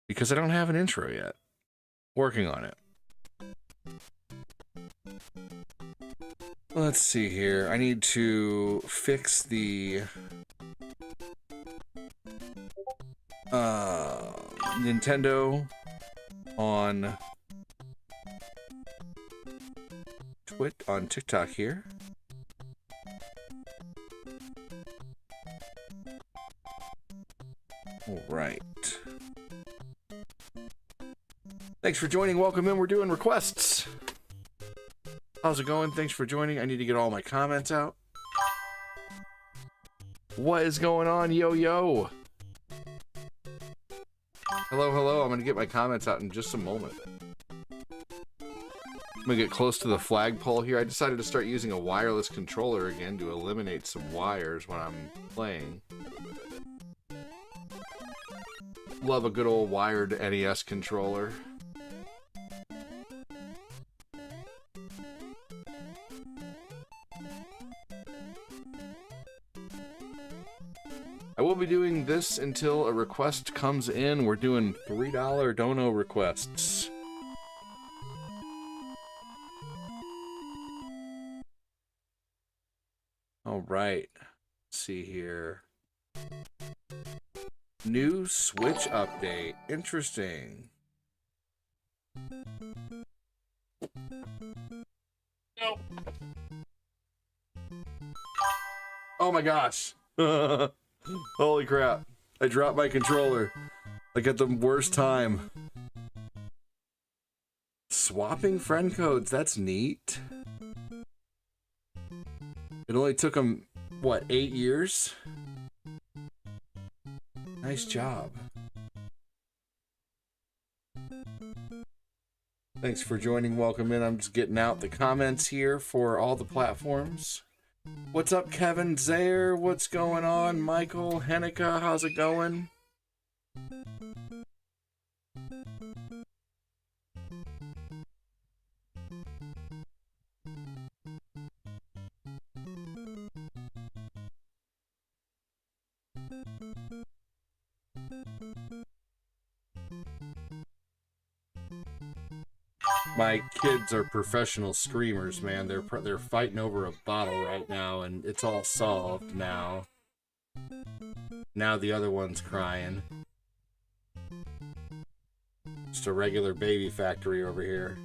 because I don't have an intro yet. Working on it. Let's see here. I need to fix the Nintendo on TikTok here. All right. Thanks for joining. Welcome in. We're doing requests. How's it going? Thanks for joining. I need to get all my comments out. What is going on? Yo, yo. Hello, hello. I'm going to get my comments out in just a moment. I'm going to get close to the flagpole here. I decided to start using a wireless controller again to eliminate some wires when I'm playing. Love a good old wired NES controller. I will be doing this until a request comes in. We're doing $3 dono requests. All right. Let's see here. New Switch update. Interesting. No. Oh my gosh. Holy crap. I dropped my controller. Like at the worst time. Swapping friend codes. That's neat. It only took them, what, 8 years? Nice job. Thanks for joining. Welcome in. I'm just getting out the comments here for all the platforms. What's up, Kevin Zaire? What's going on? Michael, Henika, how's it going? My kids are professional screamers, man. They're fighting over a bottle right now, and it's all solved now. Now the other one's crying. Just a regular baby factory over here.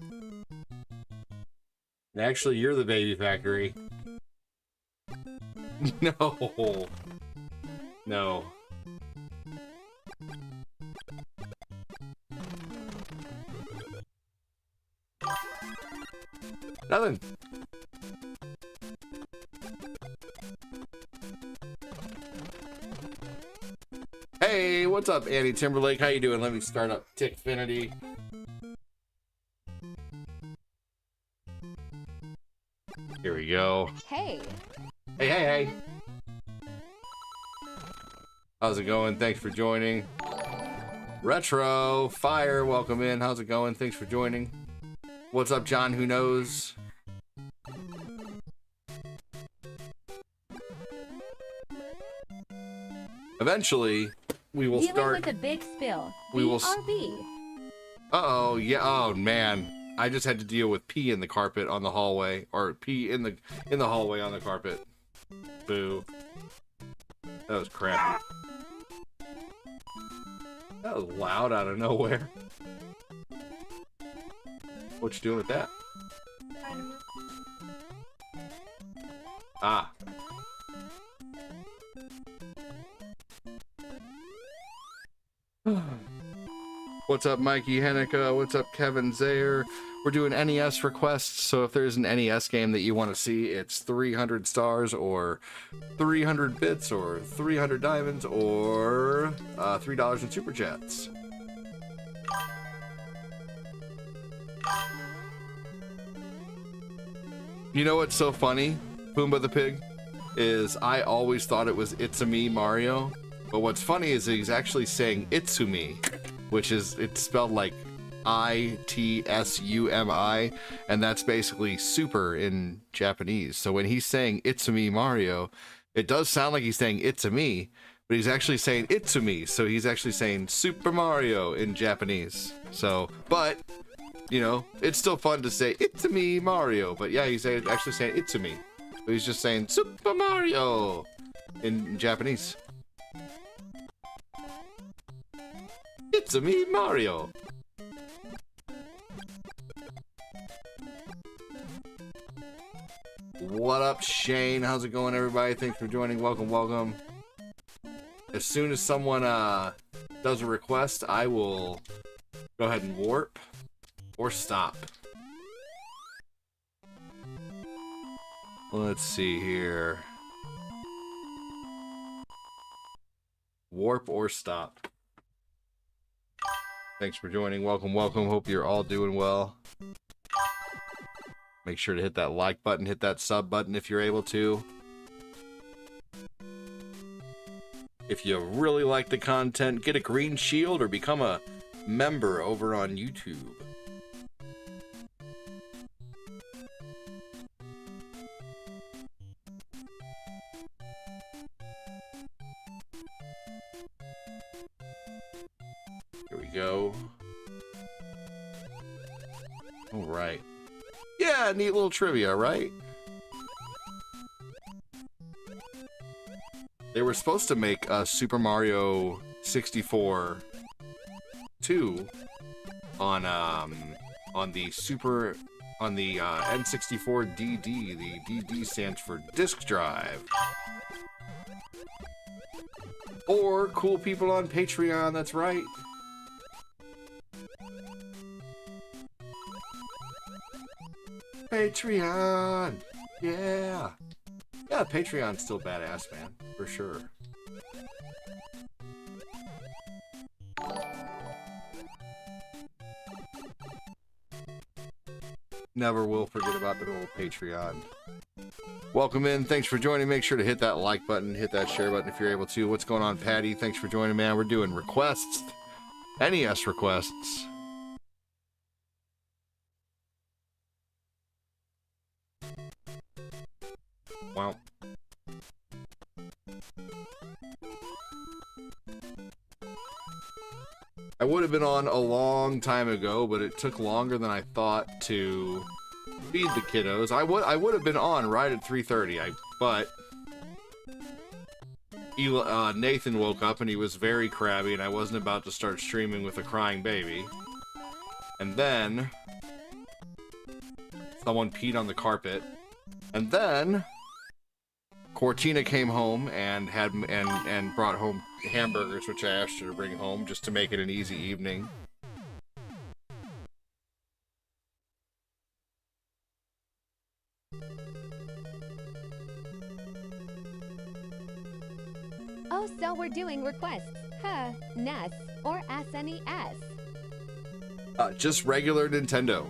Actually, you're the baby factory. No. No. Nothing. Hey, what's up, Annie Timberlake? How you doing? Let me start up Tickfinity. Here we go. Hey. Hey, hey, hey. How's it going? Thanks for joining. Retro Fire, welcome in. How's it going? Thanks for joining. What's up, John? Who knows? Eventually, we will start with a big spill. We will BRB. Uh-oh, yeah, oh man. I just had to deal with pee in the carpet on the hallway, or pee in the hallway on the carpet. Boo. That was crappy. That was loud out of nowhere. What you doing with that? Ah. What's up, Mikey Henika? What's up, Kevin Zaire? We're doing NES requests, so if there's an NES game that you want to see, it's 300 stars, or 300 bits, or 300 diamonds, or $3 in super chats. You know what's so funny, Pumbaa the Pig? Is I always thought it was It's-a-me Mario, but what's funny is he's actually saying Itsumi, which is, it's spelled like I-T-S-U-M-I, and that's basically super in Japanese. So when he's saying It's-a-me Mario, it does sound like he's saying It's-a-me, but he's actually saying Itsumi, so he's actually saying Super Mario in Japanese. So, but, you know, it's still fun to say Itsumi Mario, but yeah, he's actually saying Itsumi. But he's just saying Super Mario in Japanese. Itsumi Mario. What up, Shane? How's it going, everybody? Thanks for joining. Welcome, welcome. As soon as someone does a request, I will go ahead and warp or stop. Let's see here. Warp or stop. Thanks for joining. Welcome, welcome. Hope you're all doing well. Make sure to hit that like button, hit that sub button if you're able to. If you really like the content, get a green shield or become a member over on YouTube. Here we go. All right. Yeah, neat little trivia, right? They were supposed to make a Super Mario 64 2 on the N64 DD. The DD stands for disk drive. Or cool people on Patreon, that's right. Patreon! Yeah! Yeah, Patreon's still badass, man. For sure. Never will forget about the old Patreon. Welcome in. Thanks for joining. Make sure to hit that like button, hit that share button if you're able to. What's going on, Patty? Thanks for joining, man. We're doing requests. NES requests. Wow. I would have been on a long time ago, but it took longer than I thought to feed the kiddos. I would have been on right at 3:30. But Nathan woke up and he was very crabby, and I wasn't about to start streaming with a crying baby. And then someone peed on the carpet, and then Cortina came home and brought home hamburgers, which I asked her to bring home just to make it an easy evening. Oh, so we're doing requests. Huh, NES or SNES? Just regular Nintendo.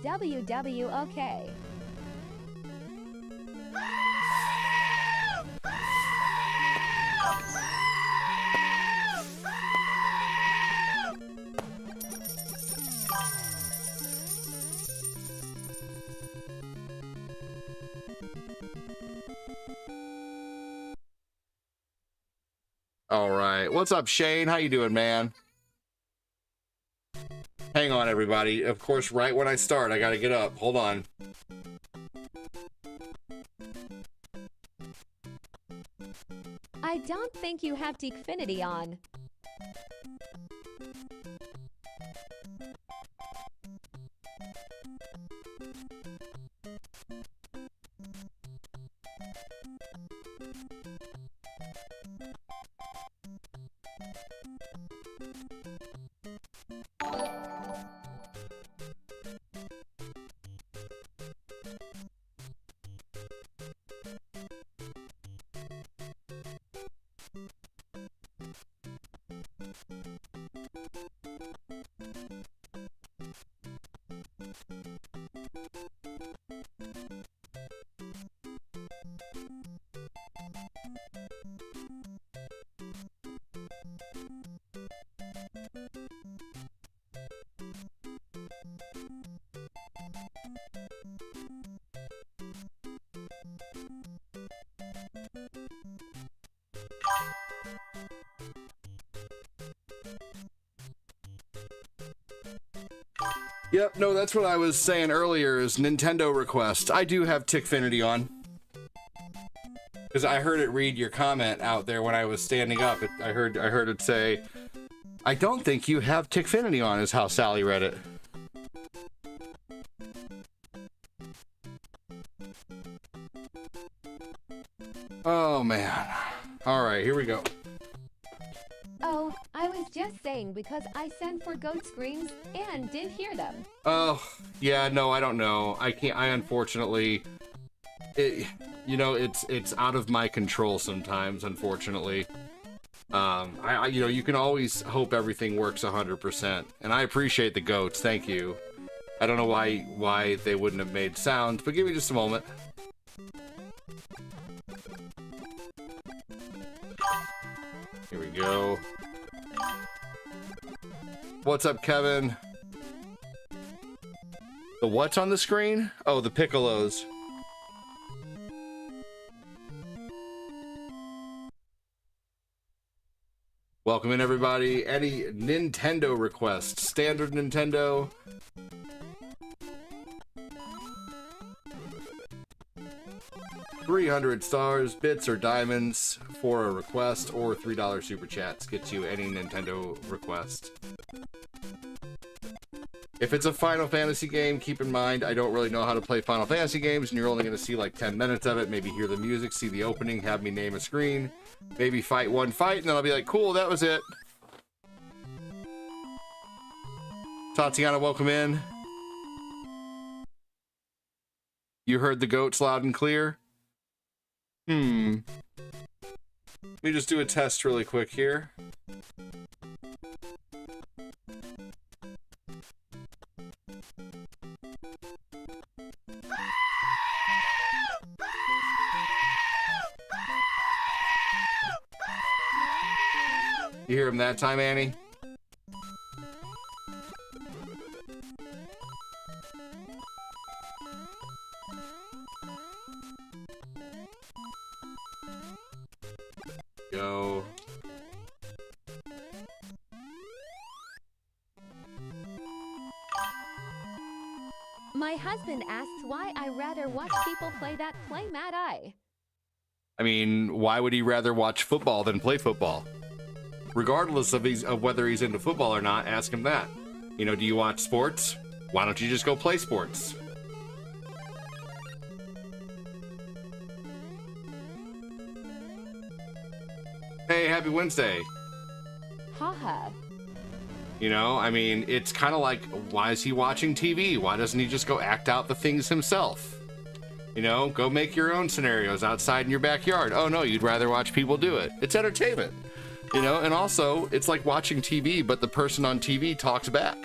WWOK. All right. What's up, Shane? How you doing, man? Hang on, everybody. Of course, right when I start, I gotta get up. Hold on. I don't think you have Geekfinity on. Yep, no, that's what I was saying earlier is Nintendo request. I do have Tickfinity on. Because I heard it read your comment out there when I was standing up. I heard it say, I don't think you have Tickfinity on, is how Sally read it. Oh, man. All right, here we go. Oh, I was just saying because I sent for goat screams and didn't hear them. Oh, yeah, no, I don't know. I can't, I unfortunately, you know, it's out of my control sometimes, unfortunately. You know, you can always hope everything works 100%, and I appreciate the goats, thank you. I don't know why they wouldn't have made sound, but give me just a moment. Here we go. What's up, Kevin? The what's on the screen? Oh, the Piccolos. Welcome in, everybody. Any Nintendo requests? Standard Nintendo. $300 bits or diamonds for a request, or $3 super chats gets you any Nintendo request. If it's a Final Fantasy game, keep in mind I don't really know how to play Final Fantasy games, and you're only going to see like 10 minutes of it. Maybe hear the music, see the opening, have me name a screen, maybe fight one fight, and then I'll be like, cool, that was it. Tatiana, welcome in. You heard the goats loud and clear? Let me just do a test really quick here. You hear him that time, Annie? Go. My husband asks why I rather watch people play that play Mad Eye. I mean, why would he rather watch football than play football? Regardless of whether he's into football or not, ask him that. You know, do you watch sports? Why don't you just go play sports? Hey, happy Wednesday. Haha. You know, I mean, it's kind of like, why is he watching TV? Why doesn't he just go act out the things himself? You know, go make your own scenarios outside in your backyard. Oh no, you'd rather watch people do it. It's entertainment. You know, and also, it's like watching TV, but the person on TV talks back.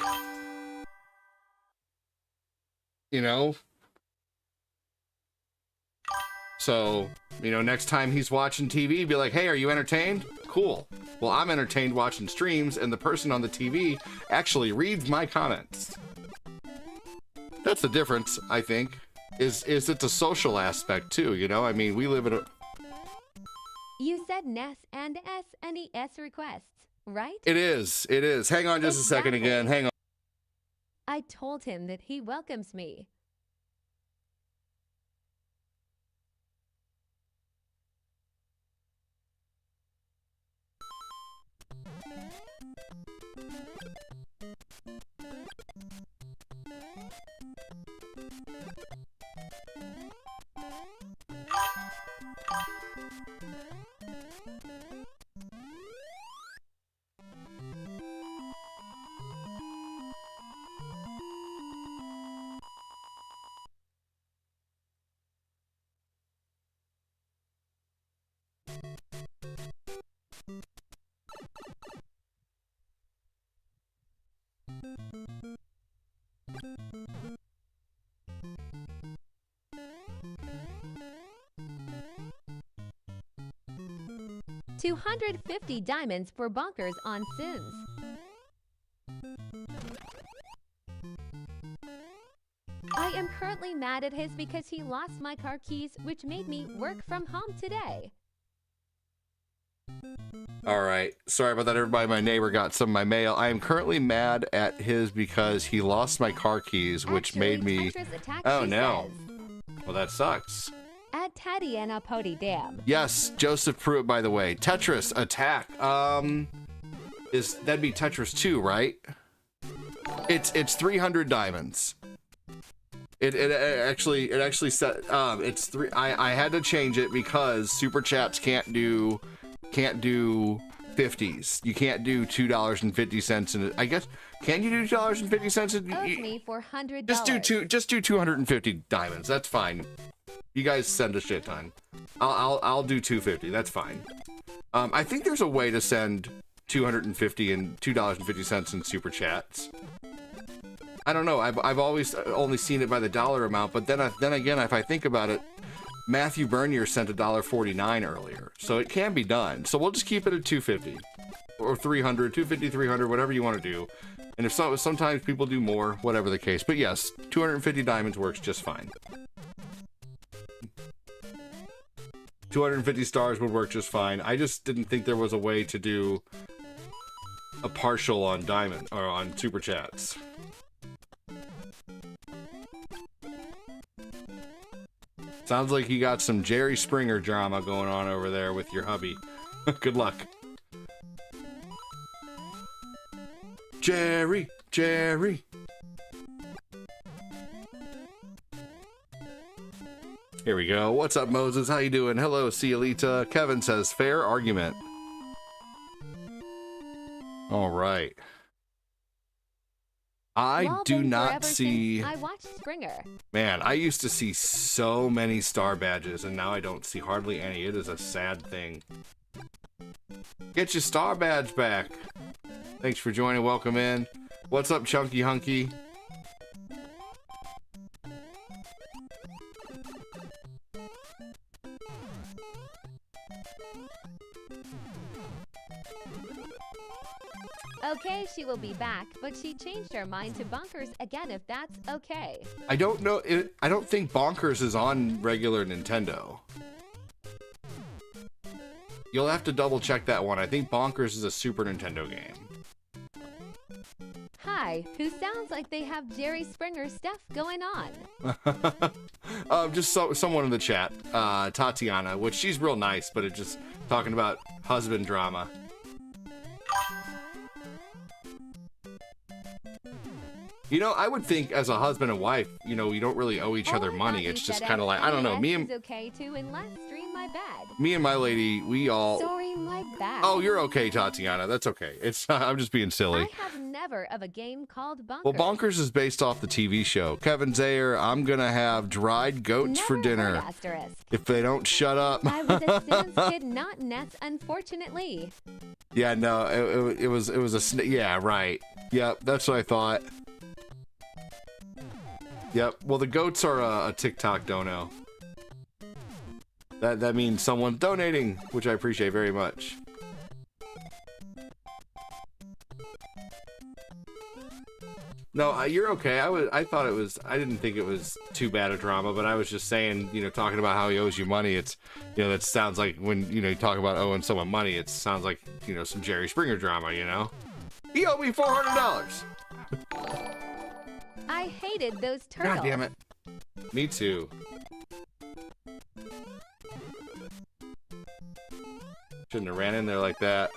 You know? So, you know, next time he's watching TV, be like, hey, are you entertained? Cool. Well, I'm entertained watching streams, and the person on the TV actually reads my comments. That's the difference, I think, is it's a social aspect, too, you know? I mean, we live in a... You said NES and SNES requests, right? It is. It is. Hang on just a second again. Hang on. I told him that he welcomes me. $250 diamonds for Bonkers on Sims. I am currently mad at his because he lost my car keys, which made me work from home today. All right. Sorry about that, everybody. My neighbor got some of my mail. I am currently mad at his because he lost my car keys, which Actually, made me... Tetris Attack, Oh, she no. says. Well, that sucks. At Tatiana Pody Dam. Yes, Joseph Pruitt, by the way. Tetris Attack. That'd be Tetris 2, right? It's 300 diamonds. It actually set it's three. I had to change it because super chats can't do 50s. You can't do $2.50 in it. I guess can you do $2.50? Owes me $400. Just do 250 diamonds. That's fine. You guys send a shit ton. I'll do 250. That's fine. I think there's a way to send 250 and $2.50 in super chats. I don't know. I've always only seen it by the dollar amount, but then again, if I think about it, Matthew Bernier sent $1.49 earlier, so it can be done. So we'll just keep it at 250 or 300, 250, 300, whatever you want to do. And if sometimes people do more, whatever the case. But yes, 250 diamonds works just fine. 250 stars would work just fine. I just didn't think there was a way to do a partial on diamond or on super chats. Sounds like you got some Jerry Springer drama going on over there with your hubby. Good luck. Jerry. Here we go. What's up, Moses? How you doing? Hello, Cielita. Kevin says, fair argument. All right. I do not see... I watched Springer. Man, I used to see so many star badges, and now I don't see hardly any. It is a sad thing. Get your star badge back. Thanks for joining. Welcome in. What's up, Chunky Hunky? Okay, she will be back, but she changed her mind to Bonkers again if that's okay. I don't know. I don't think Bonkers is on regular Nintendo. You'll have to double check that one. I think Bonkers is a Super Nintendo game. Hi, who sounds like they have Jerry Springer stuff going on. Just someone in the chat, Tatiana, which she's real nice, but it's just talking about husband drama. You know, I would think as a husband and wife, you know, you don't really owe each other money. It's just kind of like, I don't know, me and okay too, unless stream my bad. Me and my lady, we all. Sorry, my bad. Oh, you're okay, Tatiana. That's okay. It's I'm just being silly. I have never of a game called Bonkers. Well, Bonkers is based off the TV show. Kevin Zayer, I'm gonna have dried goats for dinner. If they don't shut up. I was a Sims kid, not Ness, unfortunately. Yeah, no, it was a yeah, right. Yep, that's what I thought. Yep. Well, the goats are a TikTok dono. That means someone's donating, which I appreciate very much. No, you're okay. I thought it was. I didn't think it was too bad a drama, but I was just saying, you know, talking about how he owes you money. It's, you know, that sounds like when you talk about owing someone money. It sounds like, you know, some Jerry Springer drama. You know, he owed me $400. I hated those turtles. God damn it. Me too. Shouldn't have ran in there like that.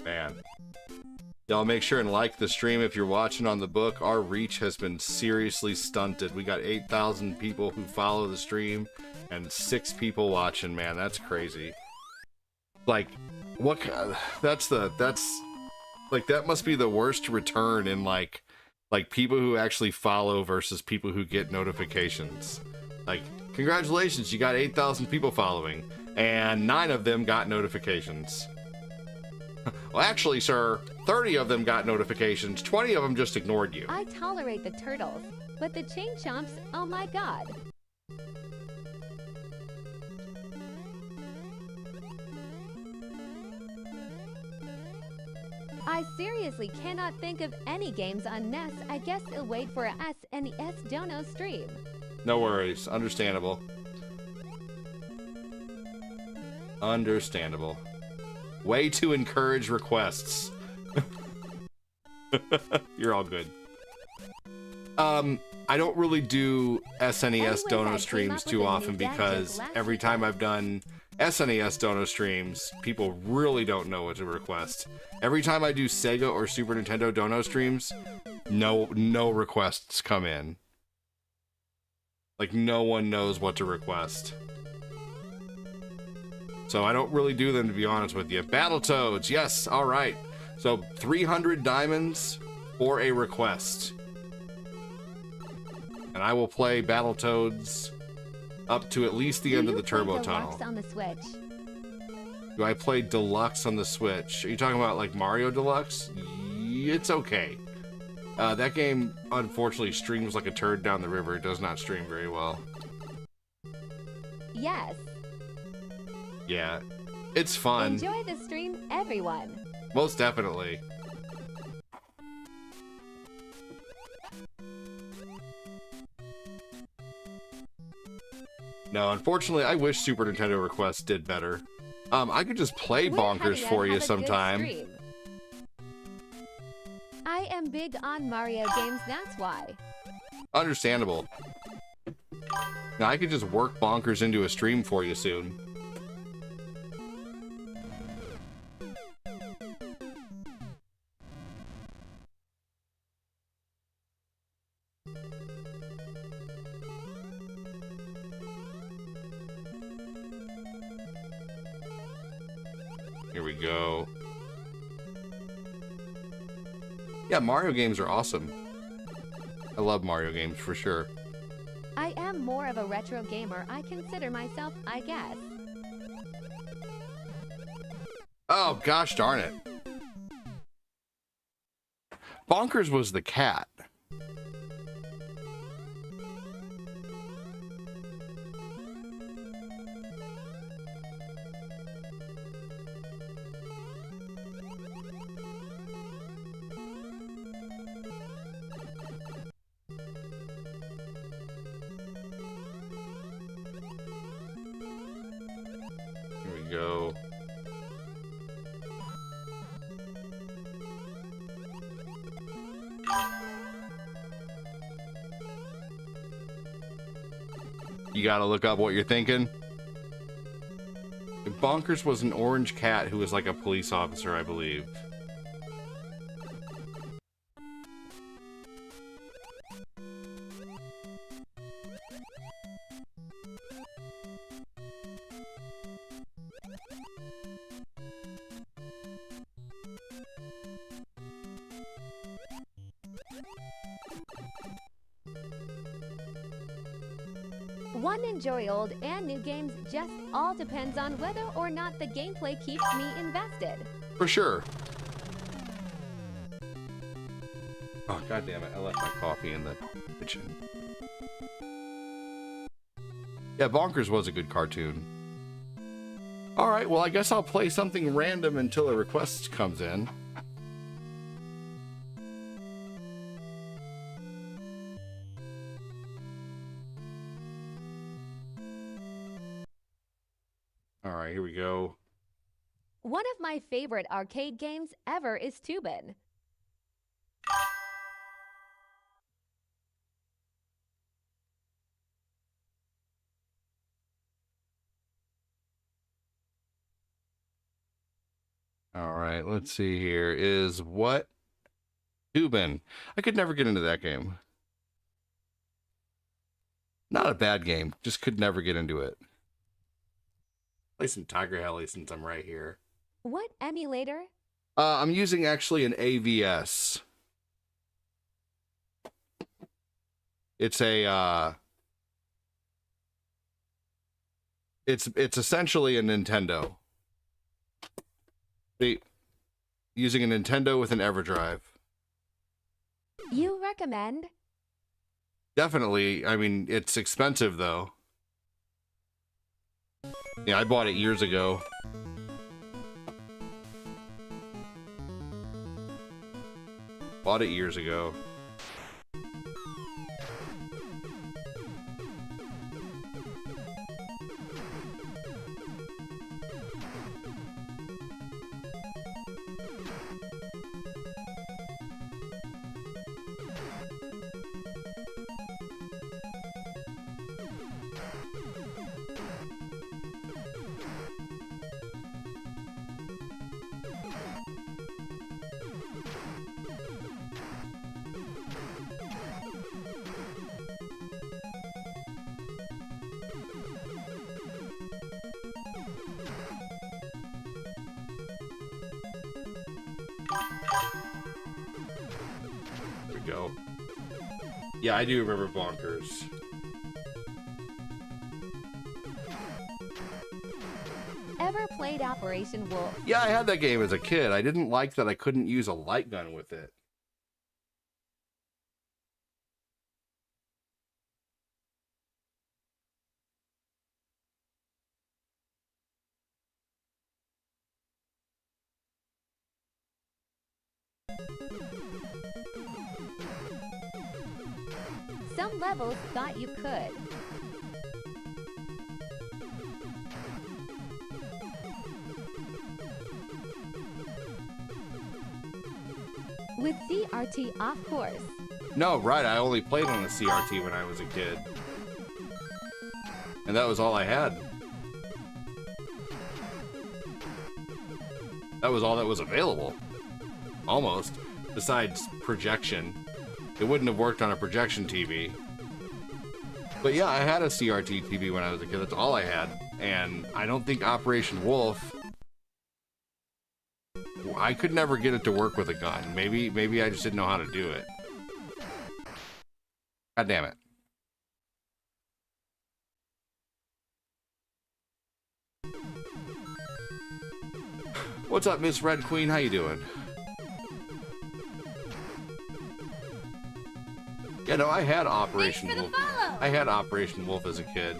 Man. Y'all make sure and like the stream if you're watching on the book. Our reach has been seriously stunted. We got 8,000 people who follow the stream and 6 people watching, man. That's crazy. Like, what? That's like, that must be the worst return in like people who actually follow versus people who get notifications. Like, congratulations, you got 8,000 people following and 9 of them got notifications. Well, actually, sir, 30 of them got notifications, 20 of them just ignored you. I tolerate the turtles, but the chain chomps, oh my god. I seriously cannot think of any games on NES. I guess I'll wait for a SNES Dono stream. No worries. Understandable. Understandable. Way to encourage requests. You're all good. I don't really do SNES Anyways, dono I came streams up with too a new often gadget because last every time weekend. I've done SNES dono streams, people really don't know what to request. Every time I do Sega or Super Nintendo dono streams, no requests come in. Like, no one knows what to request. So I don't really do them, to be honest with you. Battletoads, yes, alright. So 300 diamonds for a request. And I will play Battletoads up to at least the end of the Turbo Tunnel. On the Switch? Do I play Deluxe on the Switch? Are you talking about like Mario Deluxe? It's okay. That game, unfortunately, streams like a turd down the river. It does not stream very well. Yes. Yeah, it's fun. Enjoy the stream, everyone. Most definitely. No, unfortunately, I wish Super Nintendo Requests did better. I could just play We're Bonkers having for you have a good sometime. stream. I am big on Mario games, that's why. Understandable. Now, I could just work Bonkers into a stream for you soon. Here we go. Yeah, Mario games are awesome. I love Mario games for sure. I am more of a retro gamer, I consider myself, I guess. Oh, gosh darn it. Bonkers was the cat. Here we go. You gotta look up what you're thinking. Bonkers was an orange cat who was like a police officer, I believe. One enjoy old and new games, just all depends on whether or not the gameplay keeps me invested. For sure. Oh, god damn it. I left my coffee in the kitchen. Yeah, Bonkers was a good cartoon. Alright, well, I guess I'll play something random until a request comes in. Alright, here we go. One of my favorite arcade games ever is Tubin. Alright, let's see here. Is what? Tubin. I could never get into that game. Not a bad game, just could never get into it. Play some Tiger Heli since I'm right here. What emulator? I'm using actually an AVS. It's a it's essentially a Nintendo. Using a Nintendo with an EverDrive. You recommend? Definitely. I mean, it's expensive though. Yeah, I bought it years ago. Bought it years ago. ago. Yeah, I do remember Bonkers. Ever played Operation Wolf? Yeah, I had that game as a kid. I didn't like that I couldn't use a light gun with it. Some levels thought you could. With CRT off course. No, right, I only played on the CRT when I was a kid. And that was all I had. That was all that was available. Almost. Besides projection. It wouldn't have worked on a projection TV. But yeah, I had a CRT TV when I was a kid. That's all I had. And I don't think Operation Wolf... I could never get it to work with a gun. Maybe I just didn't know how to do it. God damn it. What's up, Miss Red Queen? How you doing? Yeah, no, I had Operation Wolf. I had Operation Wolf as a kid.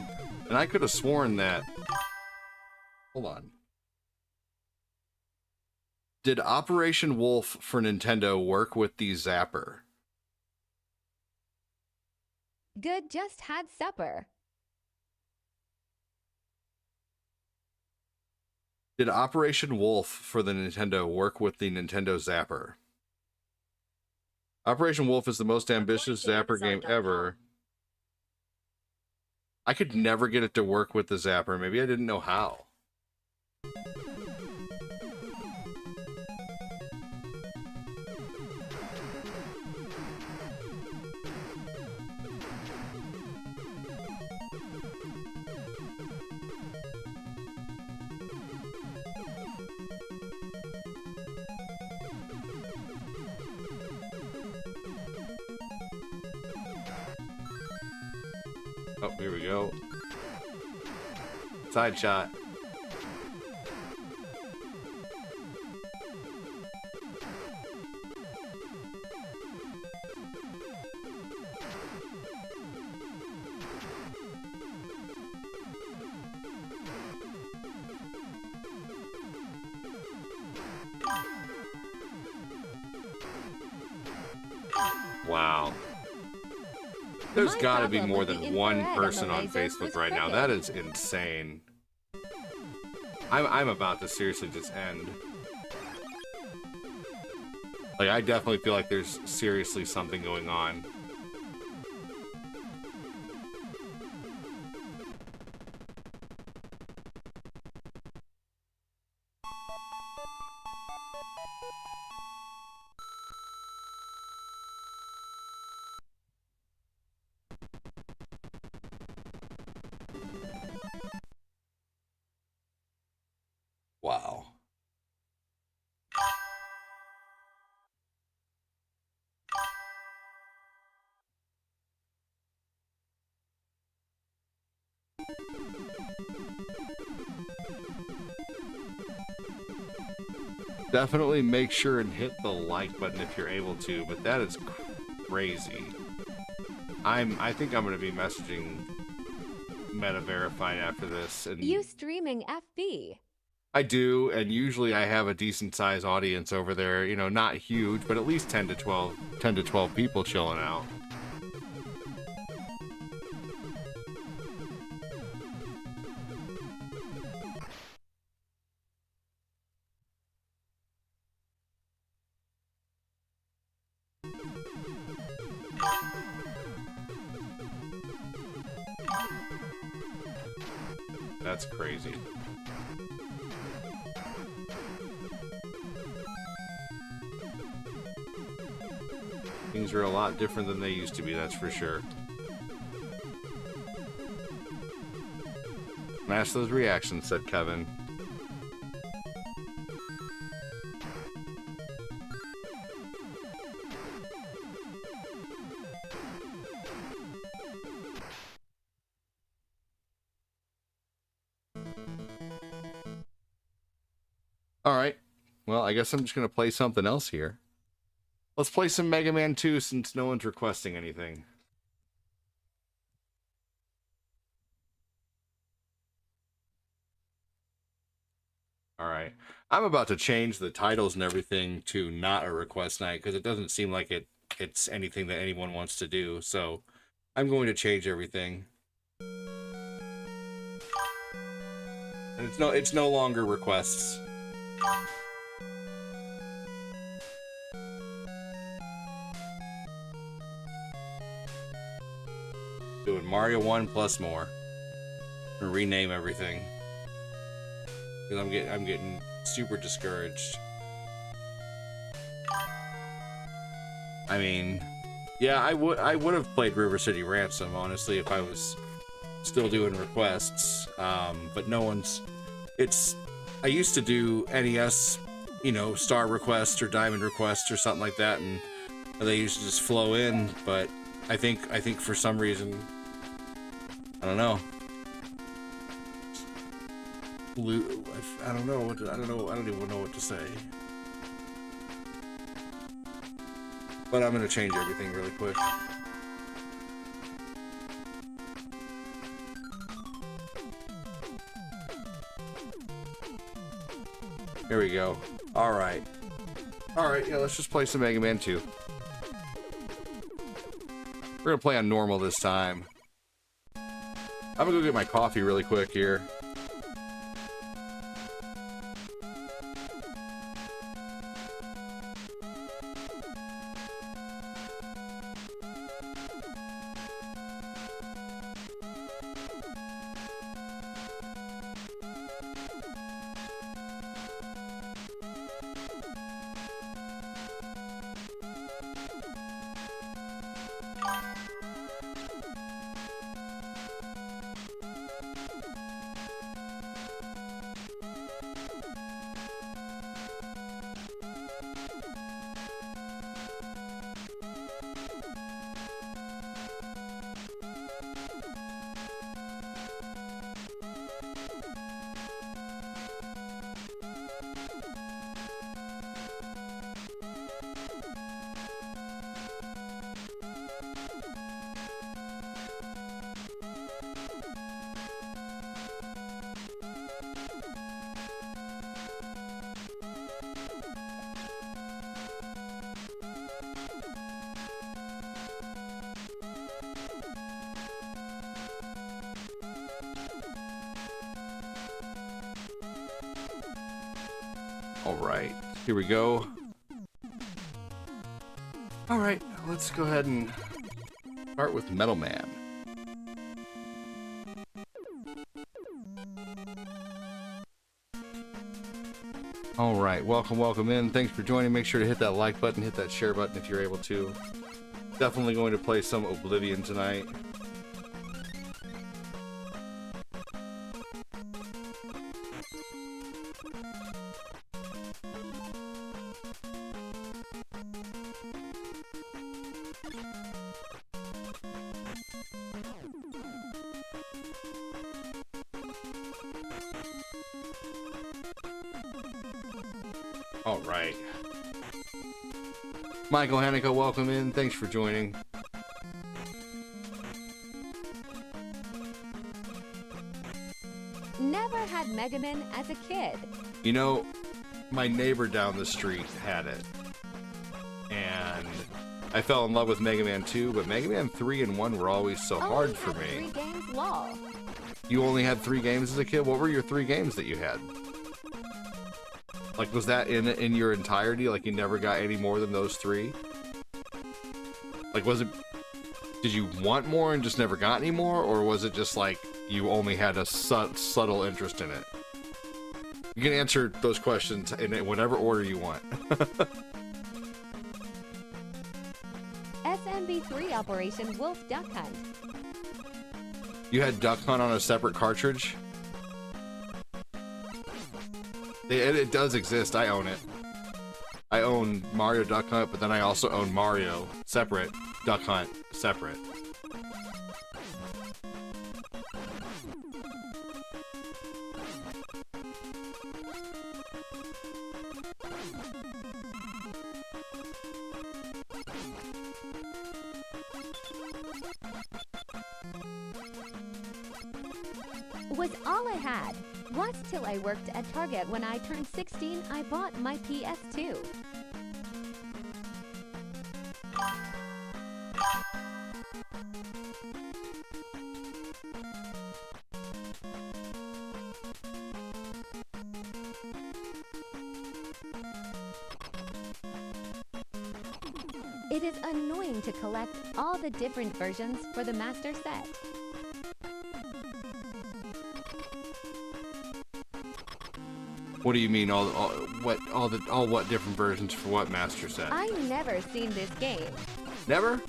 And I could have sworn that... Hold on. Did Operation Wolf for Nintendo work with the Zapper? Good just had supper. Did Operation Wolf for the Nintendo work with the Nintendo Zapper? Operation Wolf is the most ambitious Zapper game ever. I could never get it to work with the Zapper. Maybe I didn't know how. Oh, here we go. Side shot. Wow. There's got to be more than one person on Facebook right now. That is insane. I'm about to seriously just end. Like, I definitely feel like there's seriously something going on. Wow. Definitely make sure and hit the like button if you're able to, but that is crazy. I think I'm going to be messaging Meta Verified after this. And You streaming FB? I do, and usually I have a decent sized audience over there. You know, not huge, but at least 10 to 12 people chilling out. That's crazy. Things are a lot different than they used to be, that's for sure. Match those reactions, said Kevin. All right. Well, I guess I'm just going to play something else here. Let's play some Mega Man 2 since no one's requesting anything. All right. I'm about to change the titles and everything to not a request night because it doesn't seem like it's anything that anyone wants to do. So I'm going to change everything. And it's no longer requests. Doing Mario 1 plus more. I'm gonna rename everything. Because I'm getting super discouraged. I mean, yeah, I would have played River City Ransom, honestly, if I was still doing requests. But no one's. I used to do NES, star requests or diamond requests or something like that, and they used to just flow in. But I think for some reason, I don't know. I don't know. I don't even know what to say. But I'm gonna change everything really quick. Here we go. All right. Yeah, let's just play some Mega Man 2. We're gonna play on normal this time. I'm gonna go get my coffee really quick here. Alright, here we go. Alright, let's go ahead and start with Metal Man. Alright, welcome in. Thanks for joining. Make sure to hit that like button, hit that share button if you're able to. Definitely going to play some Oblivion tonight. All right. Michael Haneca, welcome in. Thanks for joining. Never had Mega Man as a kid. You know, my neighbor down the street had it. And I fell in love with Mega Man 2, but Mega Man 3 and 1 were always so hard for me. 3 games, lol. You only had 3 games as a kid? What were your 3 games that you had? Like, was that in your entirety? Like, you never got any more than those 3? Like, did you want more and just never got any more? Or was it just like, you only had a subtle interest in it? You can answer those questions in whatever order you want. SMB3 Operation Wolf Duck Hunt. You had Duck Hunt on a separate cartridge? It does exist. I own it. I own Mario Duck Hunt, but then I also own Mario separate, Duck Hunt separate. Was all I had. Was till I worked at Target when I turned 16, I bought my PS2. It is annoying to collect all the different versions for the master set. What do you mean what different versions for what master set? I never seen this game. Never?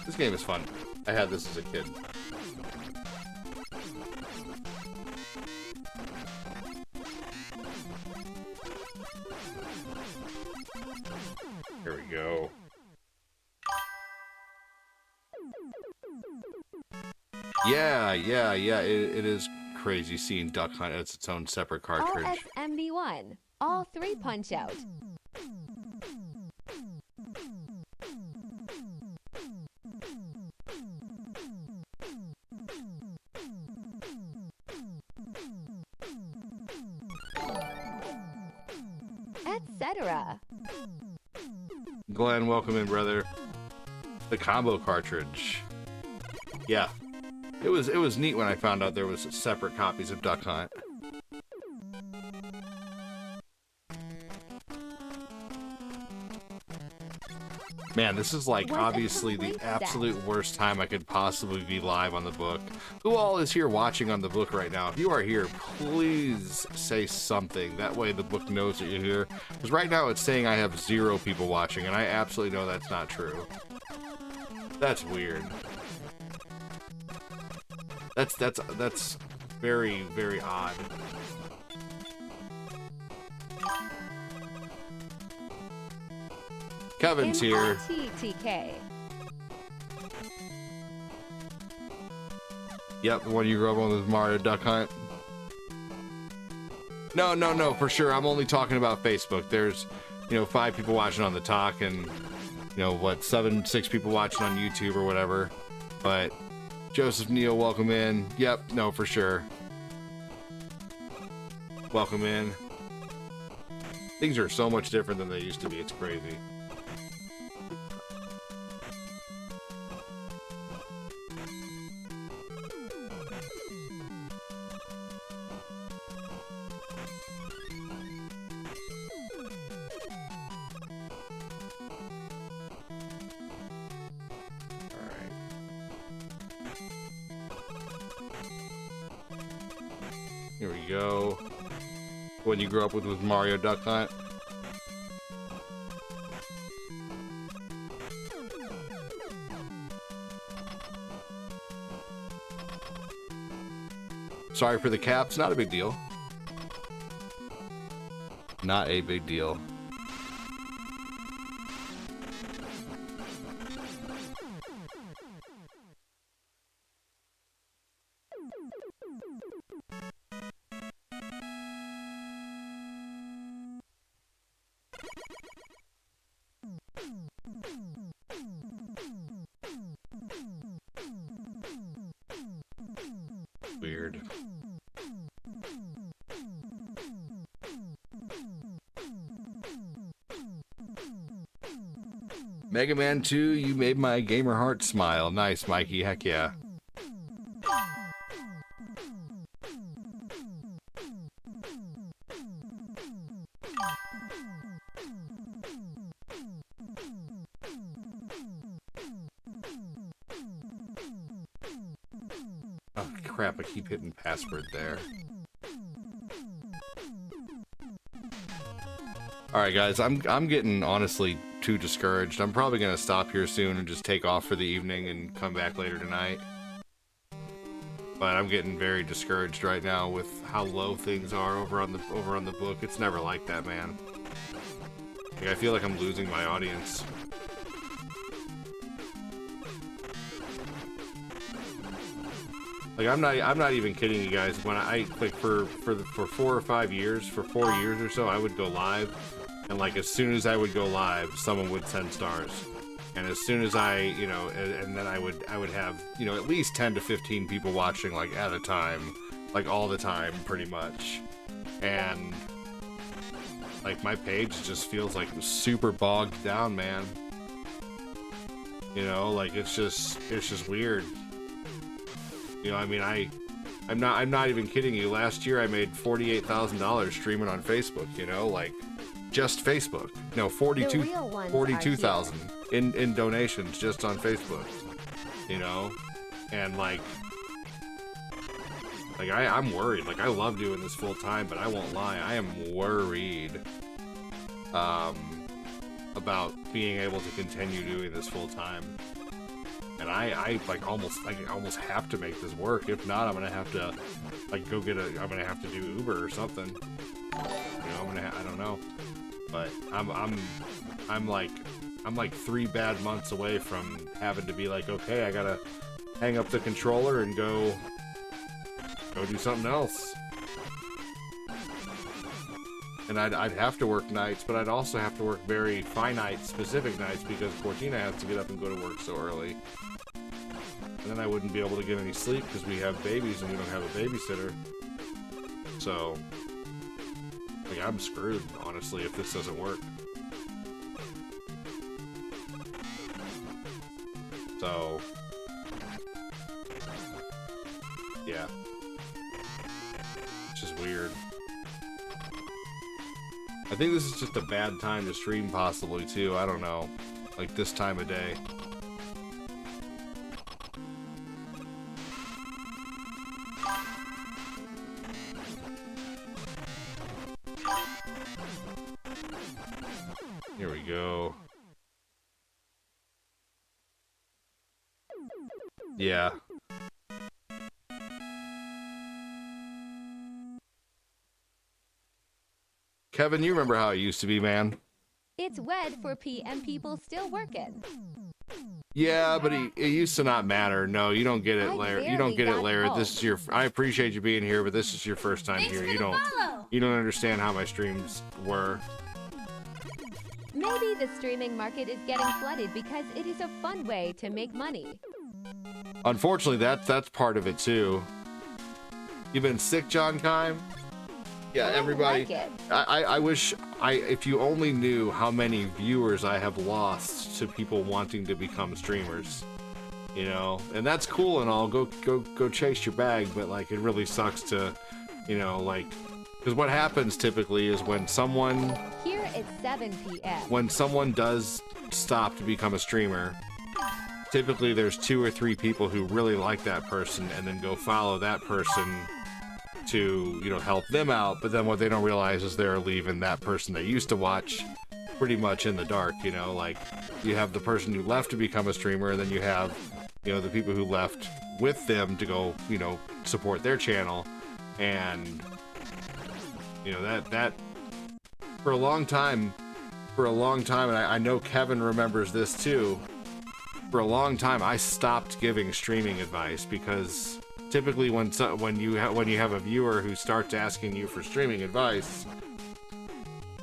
This game is fun. I had this as a kid. Here we go. Yeah. It is crazy seeing Duck Hunt as its own separate cartridge. All SMB1. All 3 Punch Out. Etc. Glenn, welcome in, brother. The combo cartridge. Yeah. It was neat when I found out there was separate copies of Duck Hunt. Man, this is like obviously the absolute worst time I could possibly be live on the book. Who all is here watching on the book right now? If you are here, please say something. That way the book knows that you're here. Because right now it's saying I have 0 people watching, and I absolutely know that's not true. That's weird. That's very, very odd. Kevin's here. MRTTK. Yep, the one you grew up on with Mario Duck Hunt. No, for sure. I'm only talking about Facebook. There's, 5 people watching on the talk and, 6 people watching on YouTube or whatever. But Joseph Neal, welcome in. Yep, no, for sure. Welcome in. Things are so much different than they used to be. It's crazy. Here we go. When you grew up with Mario Duck Hunt. Sorry for the caps, not a big deal. Not a big deal. Weird. Mega Man 2, you made my gamer heart smile. Nice, Mikey. Heck yeah. Oh crap, I keep hitting password there. Alright guys, I'm getting honestly too discouraged. I'm probably gonna stop here soon and just take off for the evening and come back later tonight. But I'm getting very discouraged right now with how low things are over on the book. It's never like that, man. Like, I feel like I'm losing my audience. Like I'm not even kidding you guys. When I like for 4 or 5 years, for 4 years or so, I would go live, and like as soon as I would go live, someone would send stars. And as soon as I, you know, and then I would have, you know, at least 10 to 15 people watching like at a time, like all the time pretty much. And like my page just feels like super bogged down, man. You know, like it's just weird. You know, I mean, I'm not even kidding you. Last year I made $48,000 streaming on Facebook, you know, like just Facebook. No, 42,000 in donations just on Facebook. You know? And like I'm worried. Like I love doing this full time, but I won't lie, I am worried about being able to continue doing this full time. And I almost have to make this work. If not, I'm gonna have to like I'm gonna have to do Uber or something. You know, I don't know. But I'm like 3 bad months away from having to be like, okay, I gotta hang up the controller and go do something else. And I'd have to work nights, but I'd also have to work very finite, specific nights because Cortina has to get up and go to work so early. And then I wouldn't be able to get any sleep because we have babies and we don't have a babysitter. So, like, I'm screwed, honestly, if this doesn't work. So, yeah. It's just weird. I think this is just a bad time to stream, possibly, too. I don't know. Like, this time of day. Here we go. Yeah. Kevin, you remember how it used to be, man? It's wed for PM people still working. Yeah, but it used to not matter. No, you don't get it, Larry. You don't get it, Larry. This is your. I appreciate you being here, but this is your first time here. You don't understand how my streams were. Maybe the streaming market is getting flooded because it is a fun way to make money. Unfortunately, that's part of it too. You've been sick, John Kime? Yeah, everybody. Like it. I wish if you only knew how many viewers I have lost to people wanting to become streamers. You know, and that's cool and all. Go chase your bag, but like it really sucks to, you know, like, because what happens typically is when someone Here it's 7 p.m. when someone does stop to become a streamer, typically there's 2 or 3 people who really like that person and then go follow that person to, you know, help them out, but then what they don't realize is they're leaving that person they used to watch pretty much in the dark. You know, like you have the person who left to become a streamer, and then you have, you know, the people who left with them to go, you know, support their channel. And you know, that for a long time, and I know Kevin remembers this too, for a long time I stopped giving streaming advice because typically when you have a viewer who starts asking you for streaming advice,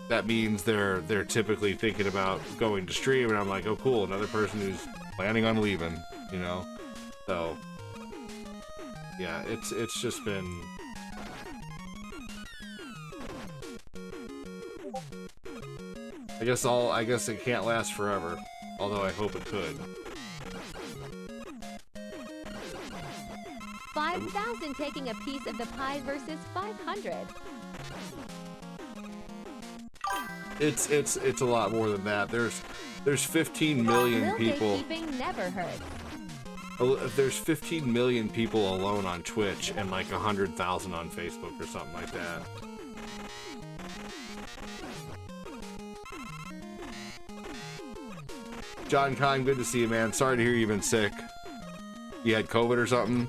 that means they're typically thinking about going to stream, and I'm like, oh cool, another person who's planning on leaving, you know. So yeah, it's just been, I guess it can't last forever, although I hope it could. 5,000 taking a piece of the pie versus 500. It's a lot more than that. There's 15 million people. Gatekeeping never hurts. There's 15 million people alone on Twitch and like 100,000 on Facebook or something like that. John Kine, good to see you, man. Sorry to hear you've been sick. You had COVID or something?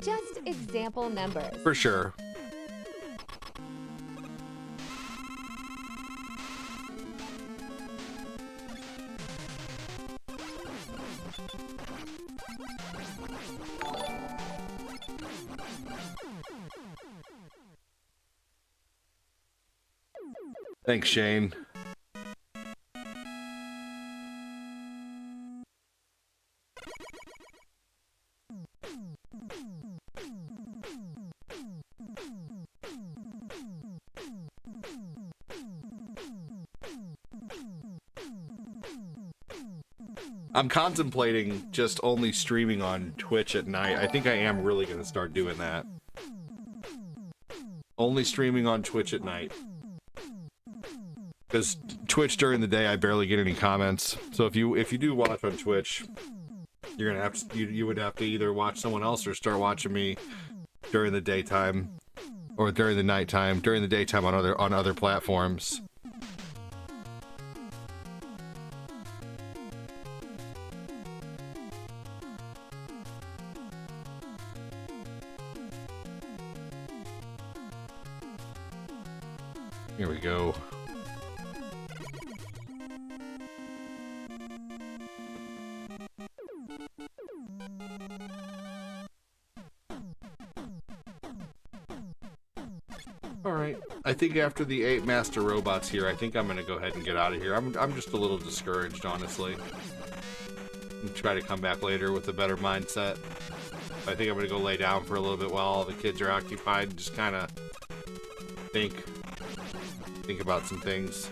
Just example numbers. For sure. Thanks, Shane. I'm contemplating just only streaming on Twitch at night. I think I am really going to start doing that. Only streaming on Twitch at night. Because Twitch during the day, I barely get any comments. So if you do watch on Twitch, you're gonna have to, you would have to either watch someone else or start watching me during the daytime, or during the nighttime. During the daytime on other platforms. Here we go. Alright, I think after the 8 master robots here, I think I'm gonna go ahead and get out of here. I'm just a little discouraged, honestly. I'll try to come back later with a better mindset. I think I'm gonna go lay down for a little bit while all the kids are occupied and just kind of think about some things.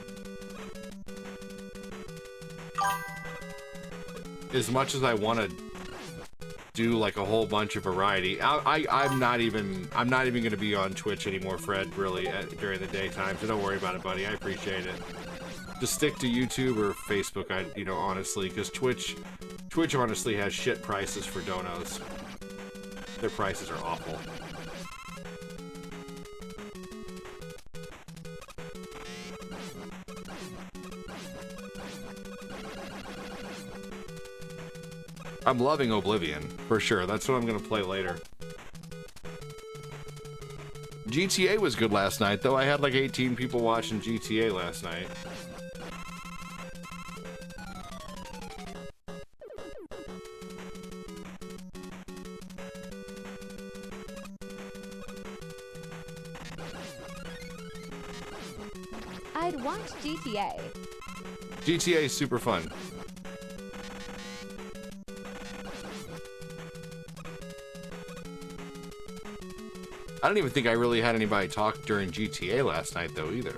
As much as I want to do like a whole bunch of variety, I'm not even going to be on Twitch anymore, Fred, really, during the daytime, so don't worry about it, buddy. I appreciate it. Just stick to YouTube or Facebook, honestly, because Twitch honestly has shit prices for donos. Their prices are awful. I'm loving Oblivion, for sure. That's what I'm gonna play later. GTA was good last night, though. I had like 18 people watching GTA last night. I'd watch GTA. GTA is super fun. I don't even think I really had anybody talk during GTA last night, though, either.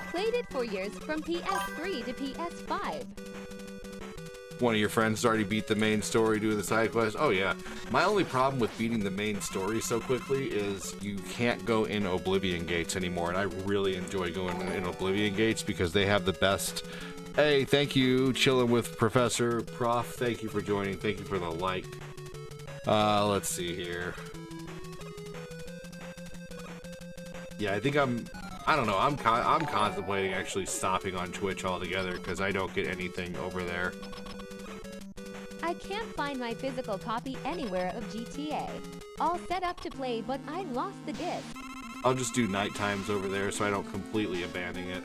Played it for years from PS3 to PS5. One of your friends already beat the main story doing the side quest? Oh, yeah. My only problem with beating the main story so quickly is you can't go in Oblivion Gates anymore, and I really enjoy going in Oblivion Gates because they have the best... Hey, thank you, chilling with Professor Prof. Thank you for joining. Thank you for the like. Let's see here. Yeah, I think I don't know, I'm contemplating actually stopping on Twitch altogether because I don't get anything over there. I can't find my physical copy anywhere of GTA. All set up to play, but I lost the disc. I'll just do night times over there so I don't completely abandon it.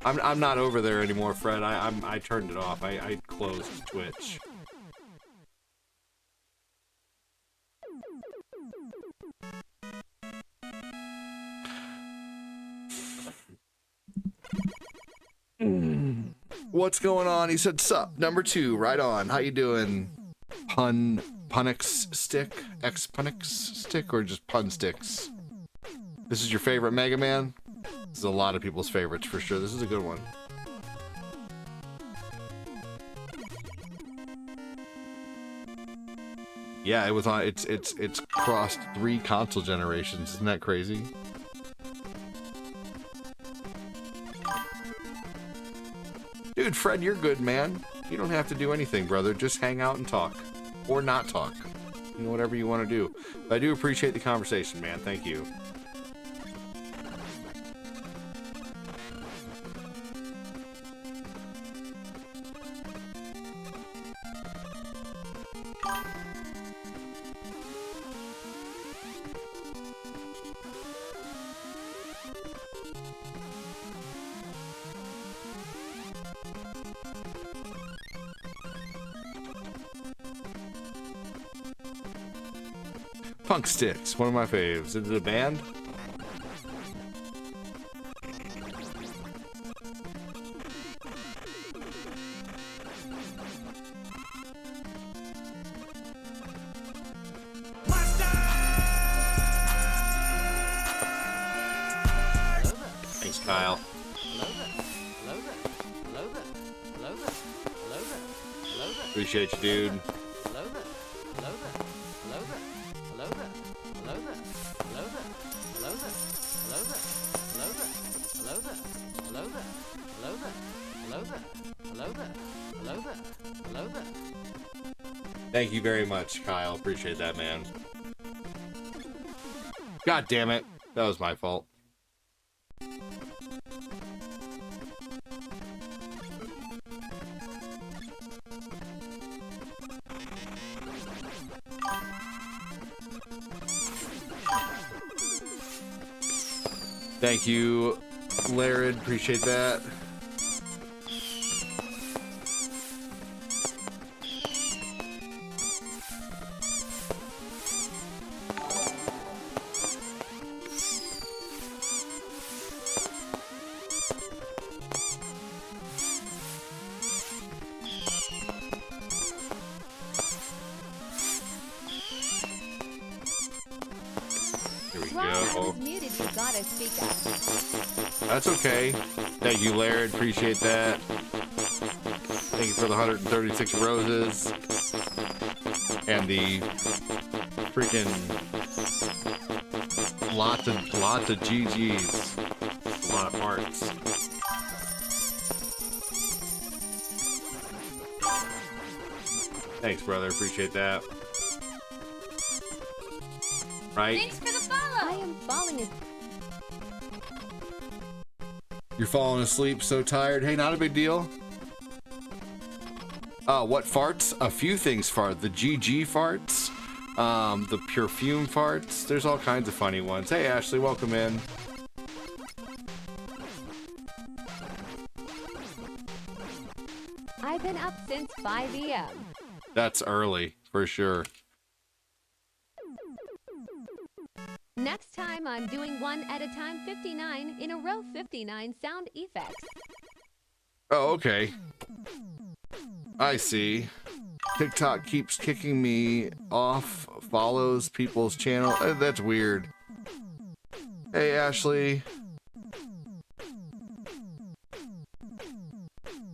I'm not over there anymore, Fred. I turned it off. I closed Twitch. What's going on? He said, sup, number 2, right on. How you doing? Punix stick? X-Punix stick or just Pun Sticks? This is your favorite Mega Man? This is a lot of people's favorites for sure. This is a good one. Yeah, it was on. It's crossed 3 console generations. Isn't that crazy? Dude, Fred, you're good, man. You don't have to do anything, brother. Just hang out and talk. Or not talk. You know, whatever you want to do. But I do appreciate the conversation, man. Thank you. Punk Sticks, one of my faves. Is it a band? Thanks, Kyle. Appreciate you, dude. Thank you very much, Kyle. Appreciate that, man. God damn it. That was my fault. Thank you, Laird. Appreciate that. That's okay. Thank you, Laird. Appreciate that. Thank you for the 136 roses. And the freaking lots of GGs. A lot of hearts. Thanks, brother. Appreciate that. Right? Thanks for the follow. I am falling asleep. You're falling asleep, so tired. Hey, not a big deal. What farts? A few things fart. The GG farts. The perfume farts. There's all kinds of funny ones. Hey, Ashley, welcome in. I've been up since 5 a.m. That's early, for sure. Next time I'm doing one at a time 59 in a row 59 sound effects. Oh, okay. I see. TikTok keeps kicking me off, follows people's channel. That's weird. Hey, Ashley.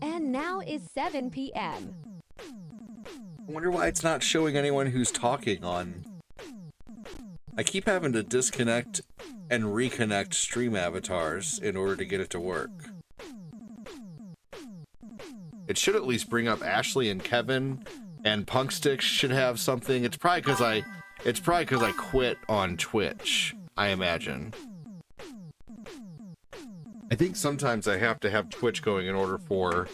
And now is 7 p.m. I wonder why it's not showing anyone who's talking on. I keep having to disconnect and reconnect stream avatars in order to get it to work. It should at least bring up Ashley and Kevin, and Punksticks should have something. It's probably because I quit on Twitch, I imagine. I think sometimes I have to have Twitch going in order for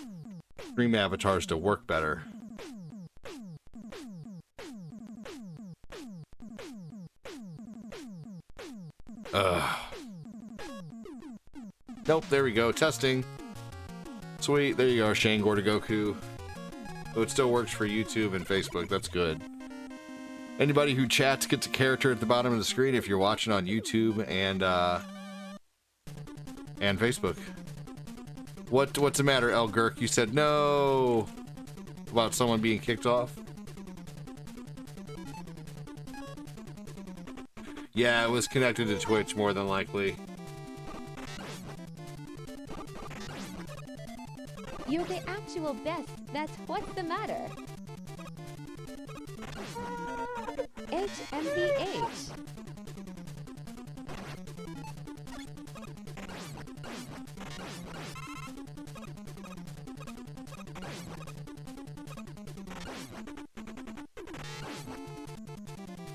stream avatars to work better. Nope, there we go. Testing. Sweet, there you go, Shane Gordagoku. So it still works for YouTube and Facebook. That's good. Anybody who chats gets a character at the bottom of the screen if you're watching on YouTube and Facebook. What's the matter, El Gurk? You said no about someone being kicked off? Yeah, it was connected to Twitch more than likely. You're the actual best. That's what's the matter. HMPH.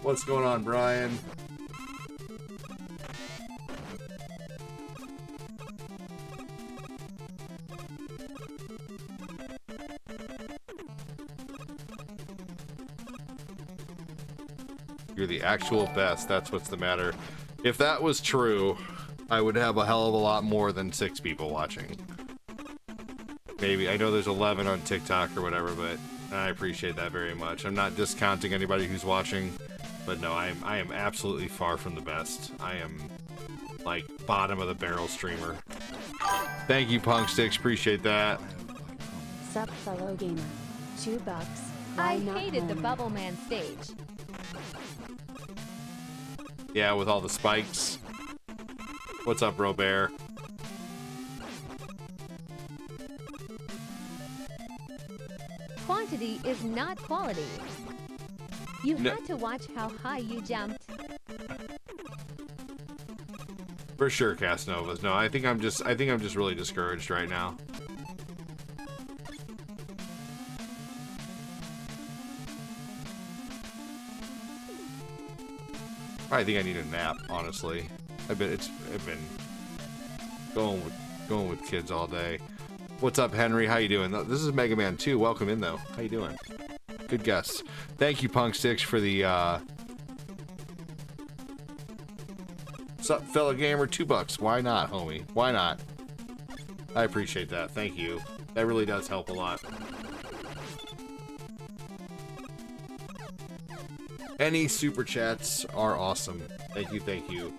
What's going on, Brian? You're the actual best. That's what's the matter. If that was true, I would have a hell of a lot more than 6 people watching. Maybe. I know there's 11 on TikTok or whatever, but I appreciate that very much. I'm not discounting anybody who's watching But no, I am absolutely far from the best. I am like bottom of the barrel streamer. Thank you, Punk Sticks. Appreciate that. Sup, fellow gamer. $2. I hated the Bubble Man stage. Yeah, with all the spikes. What's up, Robert? Quantity is not quality. You had to watch how high you jumped. For sure, Casanovas. No, I think I'm just really discouraged right now. I think I need a nap, honestly. I've been going with kids all day. What's up, Henry? How you doing? This is Mega Man 2. Welcome in, though. How you doing? Good guess. Thank you, Punk Sticks, for the What's up, fellow gamer? $2. Why not, homie? Why not? I appreciate that. Thank you. That really does help a lot. Any super chats are awesome. Thank you, thank you.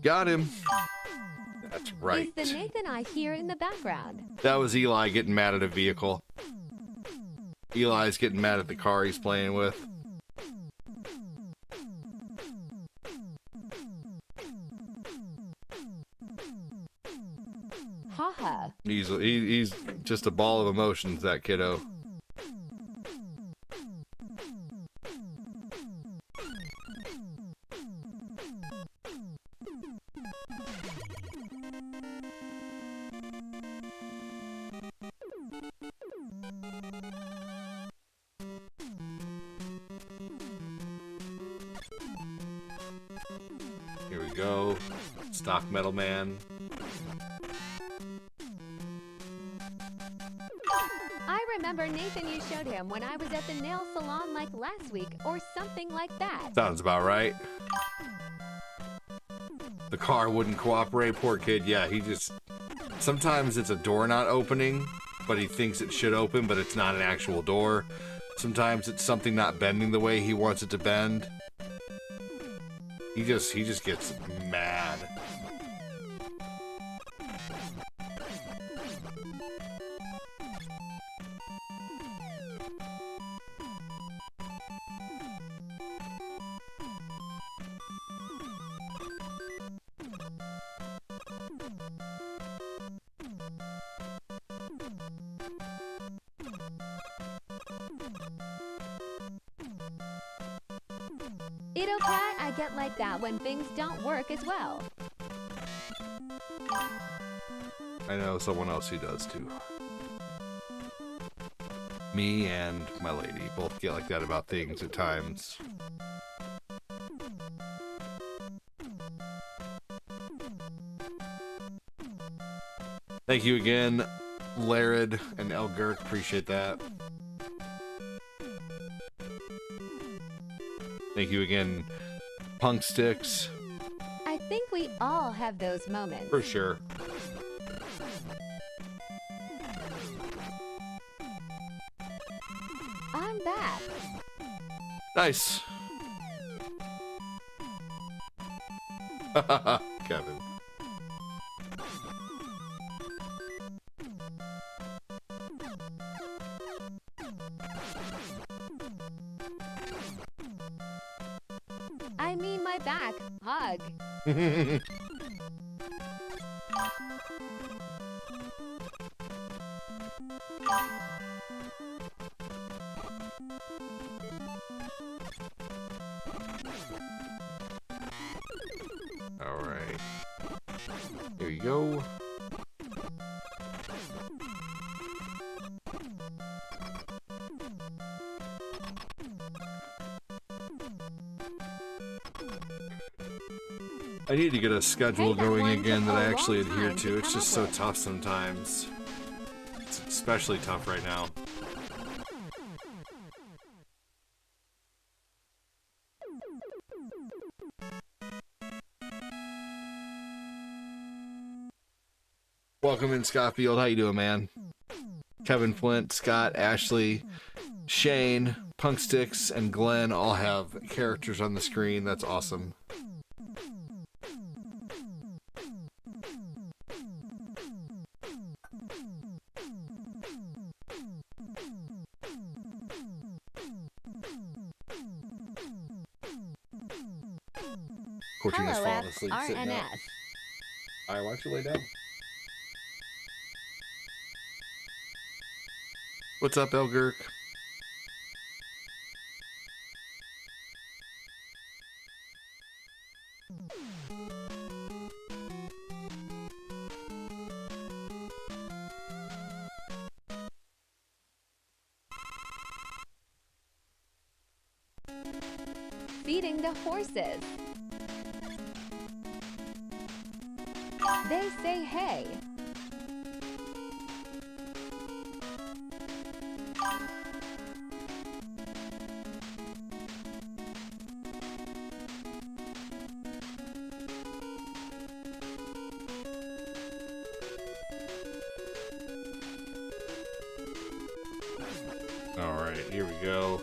Got him. That's right. Is the Nathan I hear in the background? That was Eli getting mad at a vehicle. Eli's getting mad at the car he's playing with. Haha. He's just a ball of emotions, that kiddo. Here we go. Stock Metal Man. I remember Nathan you showed him when I was at the nail salon like last week or something like that. Sounds about right. The car wouldn't cooperate, poor kid. Yeah, he just... Sometimes it's a door not opening, but he thinks it should open, but it's not an actual door. Sometimes it's something not bending the way he wants it to bend. He just gets mad. Itocat, I get like that when things don't work as well. I know someone else who does too. Me and my lady both get like that about things at times. Thank you again, Larid and Elgurk. Appreciate that. Thank you again, Punk Sticks. I think we all have those moments. For sure. I'm back. Nice. Kevin. I mean my back. Hi. hug. All right. Here you go. I need to get a schedule Hey, that going one again took that I a actually long adhere time to. to It's come just up so with. tough sometimes. It's especially tough right now. Welcome in, Scott Field. How you doing, man? Kevin Flint, Scott, Ashley, Shane, Punksticks, and Glenn all have characters on the screen. That's awesome. Cortina's Hello, falling asleep sitting out. RNS. All right, why don't you lay down? What's up, Elgurk? Feeding the horses. They say hey. All right, here we go.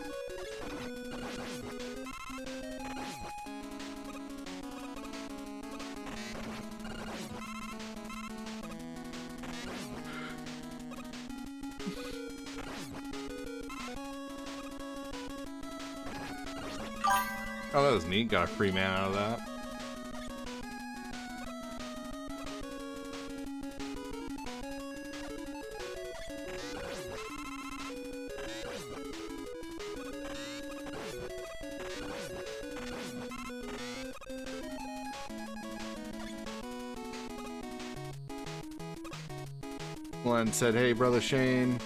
Oh, that was neat. Got a free man out of that. Glenn said, "Hey, brother Shane."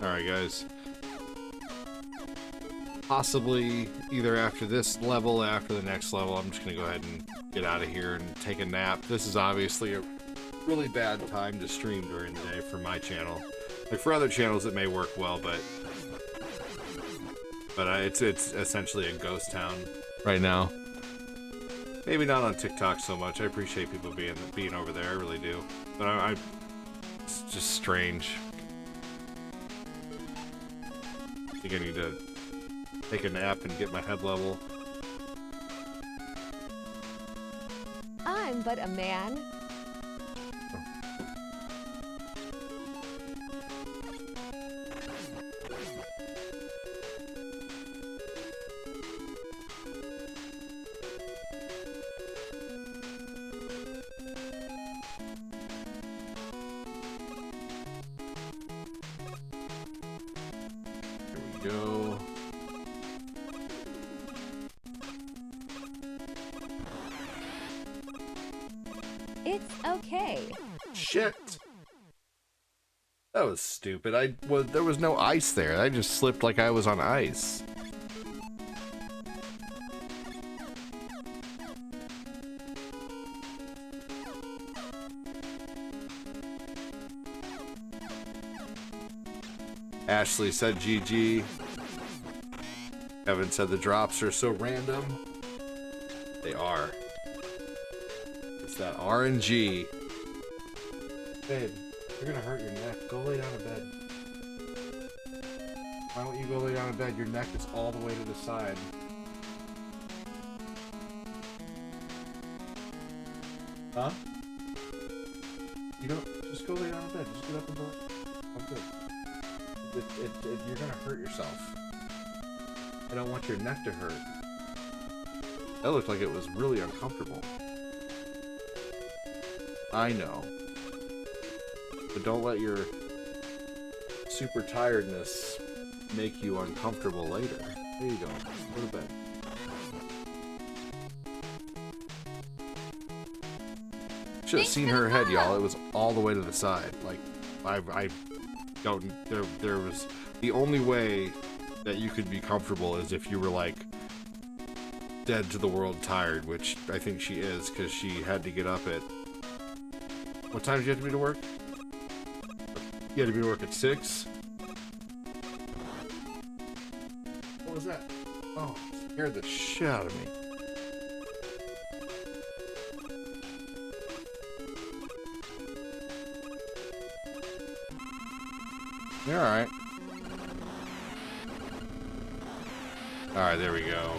Alright, guys. Possibly either after this level or after the next level, I'm just going to go ahead and get out of here and take a nap. This is obviously a really bad time to stream during the day for my channel. Like, for other channels, it may work well, but it's essentially a ghost town right now. Maybe not on TikTok so much. I appreciate people being over there. I really do. But it's just strange. I think I need to take a nap and get my head level. I'm but a man. Go. It's okay. Shit. That was stupid. There was no ice there. I just slipped like I was on ice. Ashley said GG. Evan said the drops are so random. They are. It's that RNG. Babe, you're gonna hurt your neck. Go lay down in bed. Why don't you go lay down in bed? Your neck is all the way to the side. Huh? You don't just go lay down in bed. Just get up and go. I'm good. You're gonna hurt yourself. I don't want your neck to hurt. That looked like it was really uncomfortable. I know. But don't let your super tiredness make you uncomfortable later. There you go. Go to bed. Should have seen her head, y'all. It was all the way to the side. Like, I don't. There was the only way that you could be comfortable is if you were like dead to the world tired, which I think she is because she had to get up at. What time did you have to be to work? You had to be to work at 6. What was that? Oh, it scared the shit out of me. You're alright. Alright, there we go.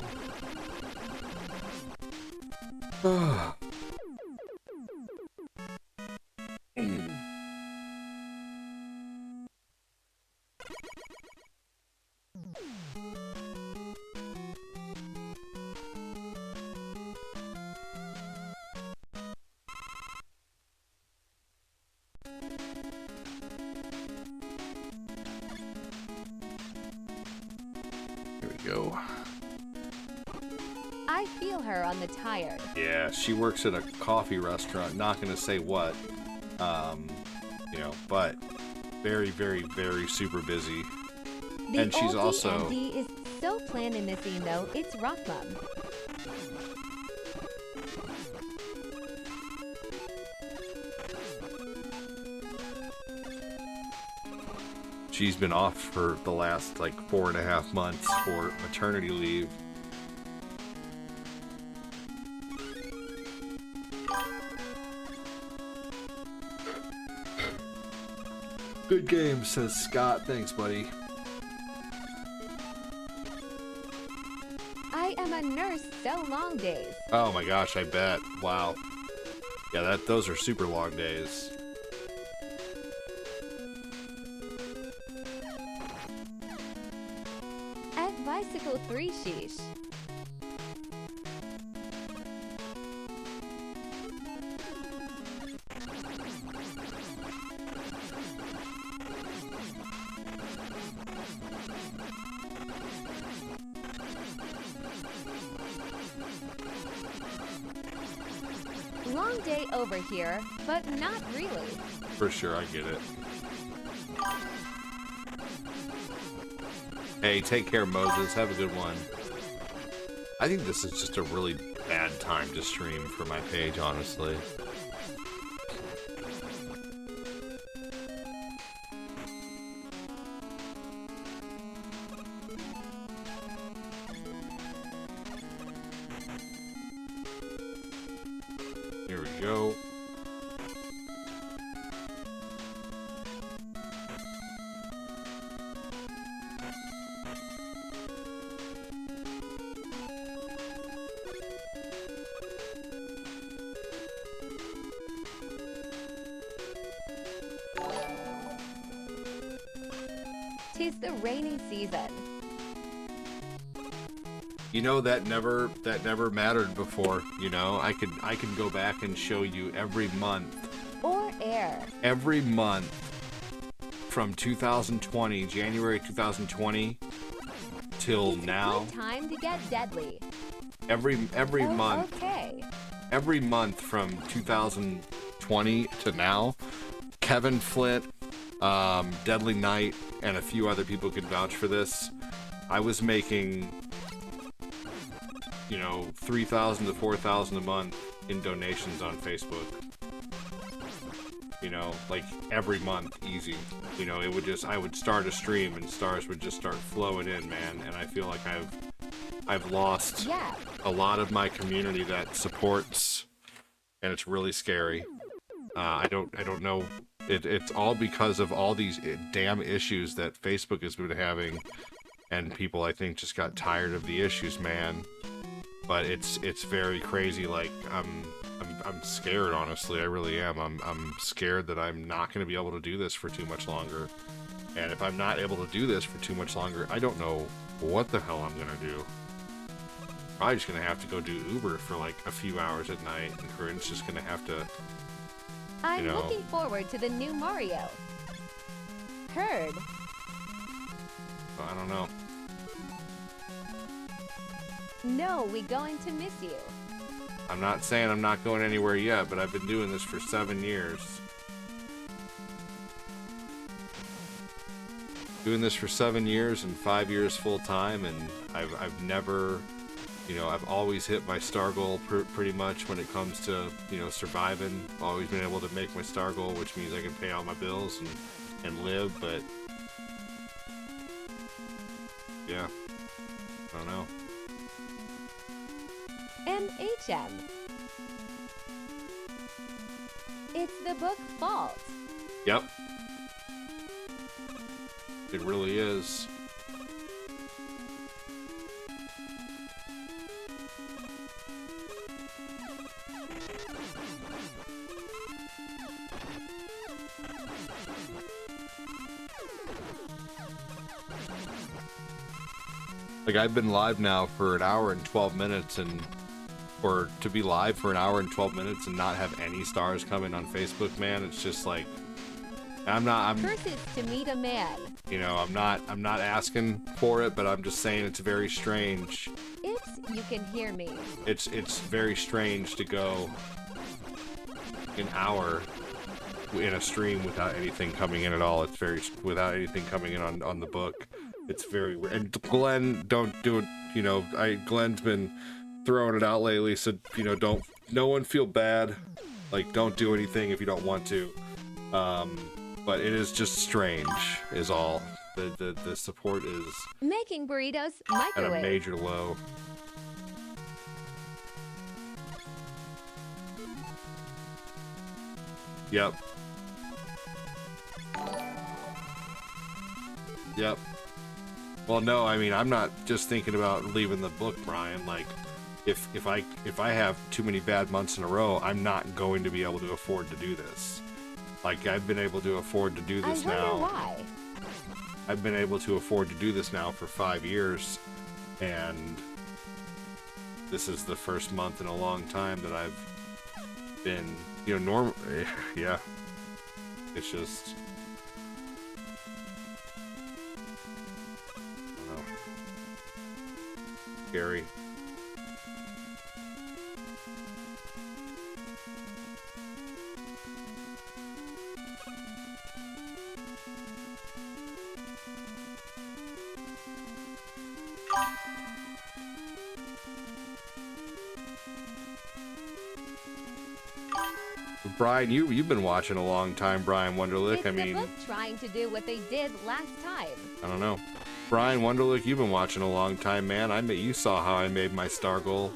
Here we go. I feel her on the tired. Yeah, she works at a coffee restaurant. Not gonna say what, you know, but very, very, very super busy. The And she's old also- DMD is so planned and missing though, it's rock mum. She's been off for the last like 4.5 months for maternity leave. Good game, says Scott. Thanks, buddy. I am a nurse so long days. Oh my gosh, I bet. Wow. Yeah, those are super long days. At Bicycle 3 sheesh. Long day over here, but not really. For sure, I get it. Hey, take care, Moses. Have a good one. I think this is just a really bad time to stream for my page, honestly. Here we go. Tis the rainy season. You know, that never mattered before, you know? I can go back and show you every month. Or air. Every month from 2020, January 2020 till It's now. a good time to get deadly. Every Oh, month. Okay. Every month from 2020 to now, Kevin Flint, Deadly Knight, and a few other people could vouch for this. I was making, you know, $3,000 to $4,000 a month in donations on Facebook. You know, like every month, easy. You know, it would just, I would start a stream and stars would just start flowing in, man. And I feel like I've lost Yeah. a lot of my community that supports, and it's really scary. I don't know. It's all because of all these damn issues that Facebook has been having, and people, I think, just got tired of the issues, man. But it's very crazy. Like I'm I'm scared, honestly. I really am. I'm scared that I'm not going to be able to do this for too much longer. And if I'm not able to do this for too much longer, I don't know what the hell I'm going to do. Probably just going to have to go do Uber for like a few hours at night, and Corinne's just going to have to, I'm looking forward to the new Mario. Heard. I don't know. No, we going to miss you. I'm not saying I'm not going anywhere yet, but I've been doing this for 7 years. Doing this for 7 years and 5 years full time, and I've never, you know, I've always hit my star goal pretty much when it comes to, you know, surviving. Always been able to make my star goal, which means I can pay all my bills and live, but yeah, I don't know. MHM. It's the book fault. Yep. It really is. Like, I've been live now for an hour and 12 minutes, and or to be live for an hour and 12 minutes and not have any stars coming on Facebook, man, it's just like, I'm Curses to meet a man. you know, I'm not asking for it, but I'm just saying it's very strange. If you can hear me. It's very strange to go an hour in a stream without anything coming in at all. It's very, without anything coming in on the book. It's very weird. And Glenn, don't do it, you know, Glenn's been throwing it out lately, so, you know, no one feel bad. Like, don't do anything if you don't want to. But it is just strange, is all. The support is Making burritos at a microwave. major low. Yep. Yep. Well, no, I mean, I'm not just thinking about leaving the book, Brian. Like, if I have too many bad months in a row, I'm not going to be able to afford to do this. Like, I've been able to afford to do this I wonder now. why. I've been able to afford to do this now for 5 years, and this is the first month in a long time that I've been, you know, yeah. It's just, I don't know. Scary. Brian, you've been watching a long time, Brian Wunderlich. It's I mean, the book trying to do what they did last time. I don't know. Brian Wunderlich, you've been watching a long time, man. You saw how I made my star goal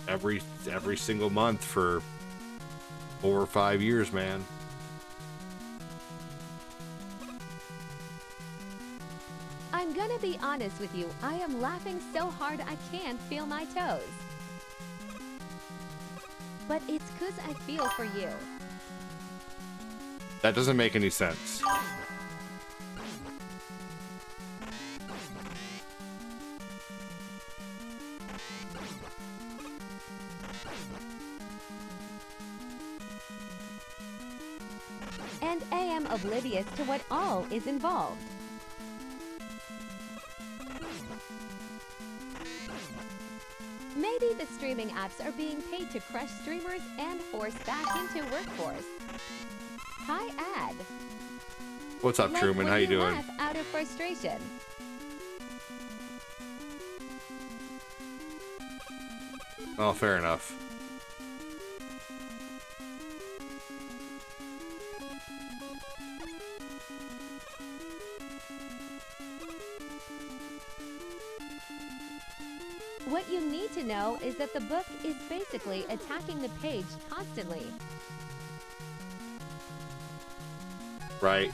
every single month for 4 or 5 years, man. I'm gonna be honest with you. I am laughing so hard I can't feel my toes. But it's 'cause I feel for you. That doesn't make any sense. And I am oblivious to what all is involved. Maybe the streaming apps are being paid to crush streamers and force back into workforce. Hi, Ad. What's up, Like Truman? when How you doing? Laugh out of frustration. Oh, fair enough. What you need to know is that the book is basically attacking the page constantly. Right.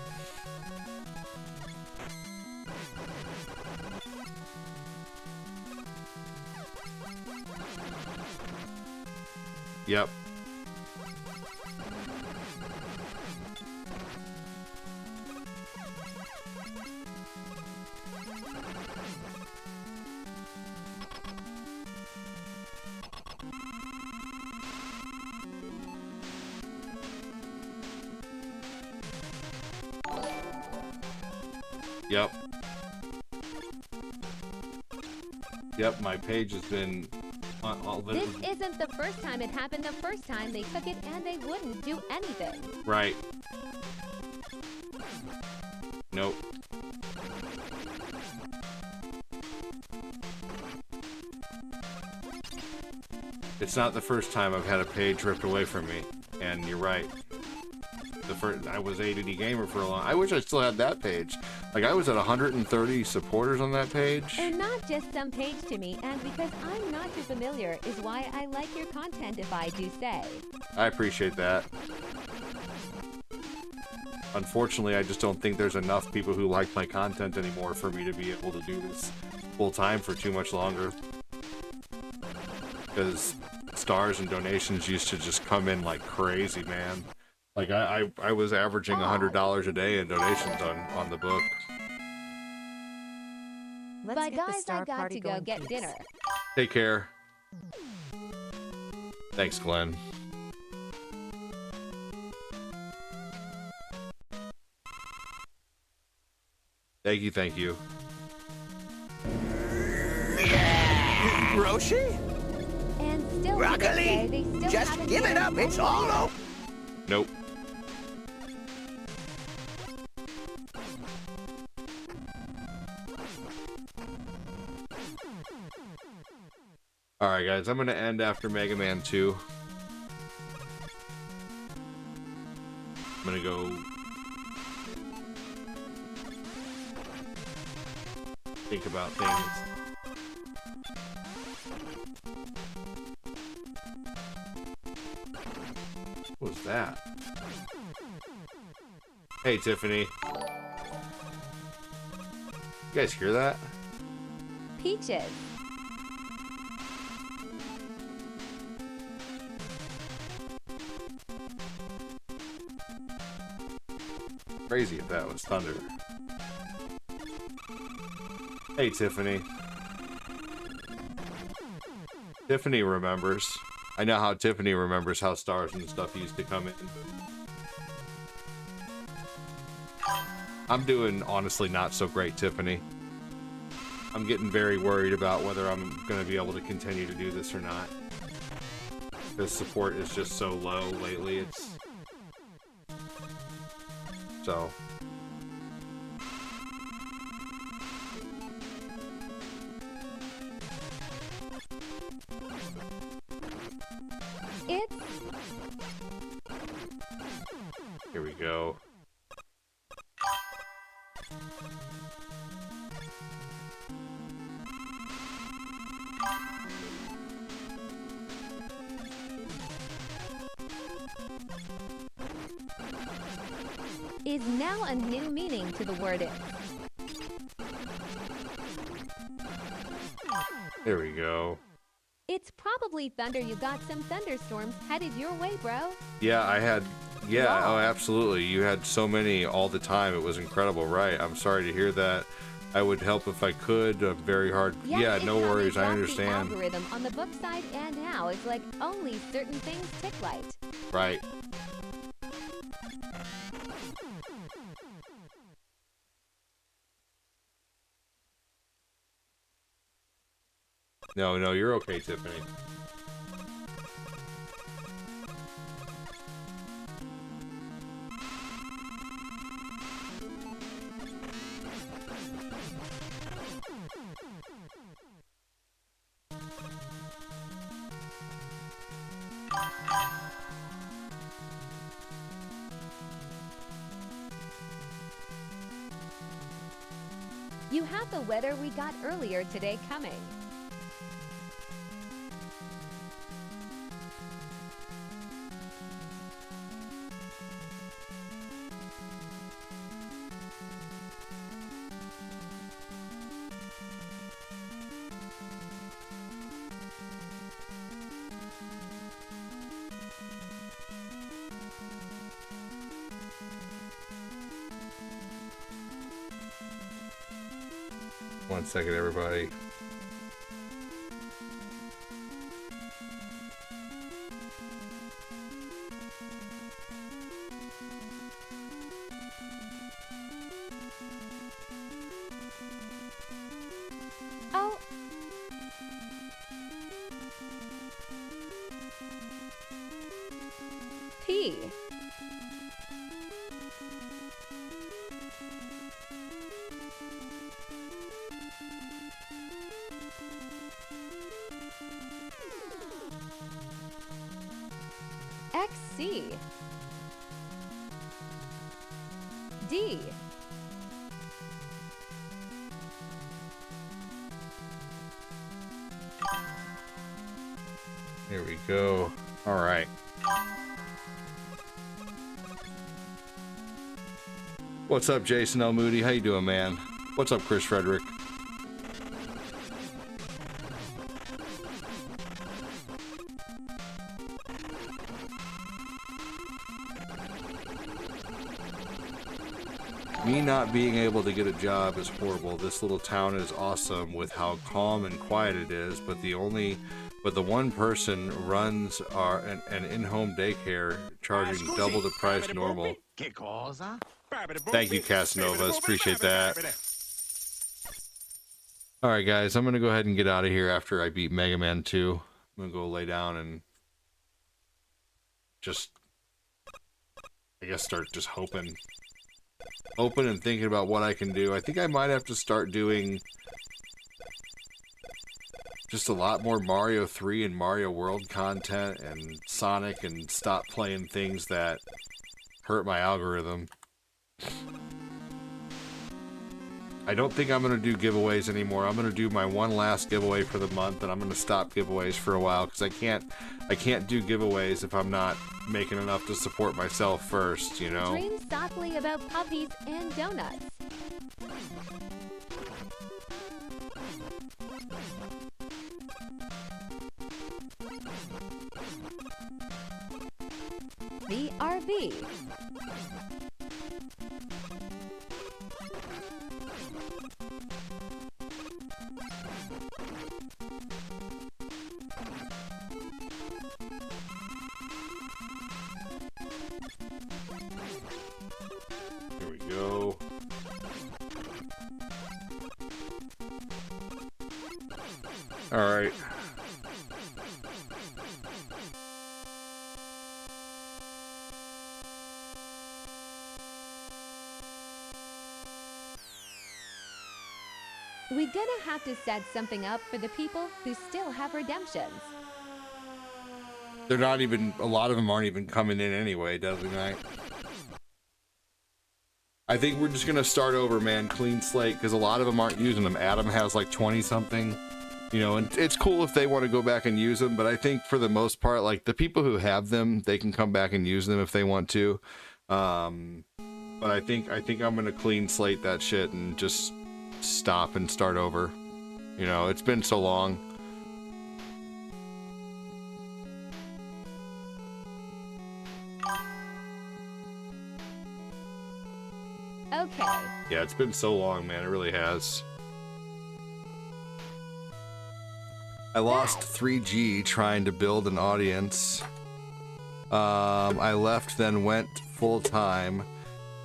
Yep. Yep. Yep, my page has been all the... This isn't the first time it happened. The first time they took it and they wouldn't do anything. Right. Nope. It's not the first time I've had a page ripped away from me, and you're right. I was ADD Gamer for a long. I wish I still had that page. Like, I was at 130 supporters on that page. And not just some page to me, and because I'm not too familiar is why I like your content, if I do say. I appreciate that. Unfortunately, I just don't think there's enough people who like my content anymore for me to be able to do this full time for too much longer. Because stars and donations used to just come in like crazy, man. Like, I was averaging $100 a day in donations on the book. Let's But get the guys, star I got party to go going, get please. dinner. Take care. Thanks, Glenn. Thank you, thank you. Roshi? And still to this Broccoli? day, they still Just haven't give it given up, me it's a all reason. over. Nope. Alright, guys, I'm gonna end after Mega Man 2. I'm gonna go think about things. What was that? Hey, Tiffany. You guys hear that? Peaches. Crazy if that was thunder. Hey, Tiffany. Tiffany remembers. I know how Tiffany remembers how stars and stuff used to come in. I'm doing honestly not so great, Tiffany. I'm getting very worried about whether I'm going to be able to continue to do this or not. Because support is just so low lately. So. It's Here we go. is now a new meaning to the word it. There we go. It's probably thunder. You got some thunderstorms headed your way, bro. Yeah, I had. Yeah, Wow. oh, absolutely. You had so many all the time. It was incredible, right? I'm sorry to hear that. I would help if I could. Very hard. Yeah, it's no how they worries. I dropped understand. The algorithm on the book side, and now it's like only certain things tick right. Right. No, no, you're okay, Tiffany. You have the weather we got earlier today coming. One second, everybody. Select C. D. Here we go. All right. What's up, Jason L. Moody? How you doing, man? What's up, Chris Frederick? Me not being able to get a job is horrible. This little town is awesome with how calm and quiet it is, but the one person runs an in-home daycare charging double the price normal. Thank you, Casanovas. Appreciate that. Alright, guys, I'm going to go ahead and get out of here after I beat Mega Man 2. I'm going to go lay down and just, I guess, start just hoping and thinking about what I can do. I think I might have to start doing just a lot more Mario 3 and Mario World content and Sonic, and stop playing things that hurt my algorithm. I don't think I'm going to do giveaways anymore. I'm going to do my one last giveaway for the month, and I'm going to stop giveaways for a while because I can't do giveaways if I'm not making enough to support myself first, you know? Dream softly about puppies and donuts. The RV. Here we go. All right. We gonna have to set something up for the people who still have redemptions. They're not even, a lot of them aren't even coming in anyway, doesn't they? I think we're just gonna start over, man, clean slate, because a lot of them aren't using them. Adam has like 20 something, you know, and it's cool if they want to go back and use them, but I think for the most part, like the people who have them, they can come back and use them if they want to. But I think I'm gonna clean slate that shit and just stop and start over. You know, it's been so long. Okay. Yeah, it's been so long, man. It really has. I lost 3G trying to build an audience. I left, then went full time.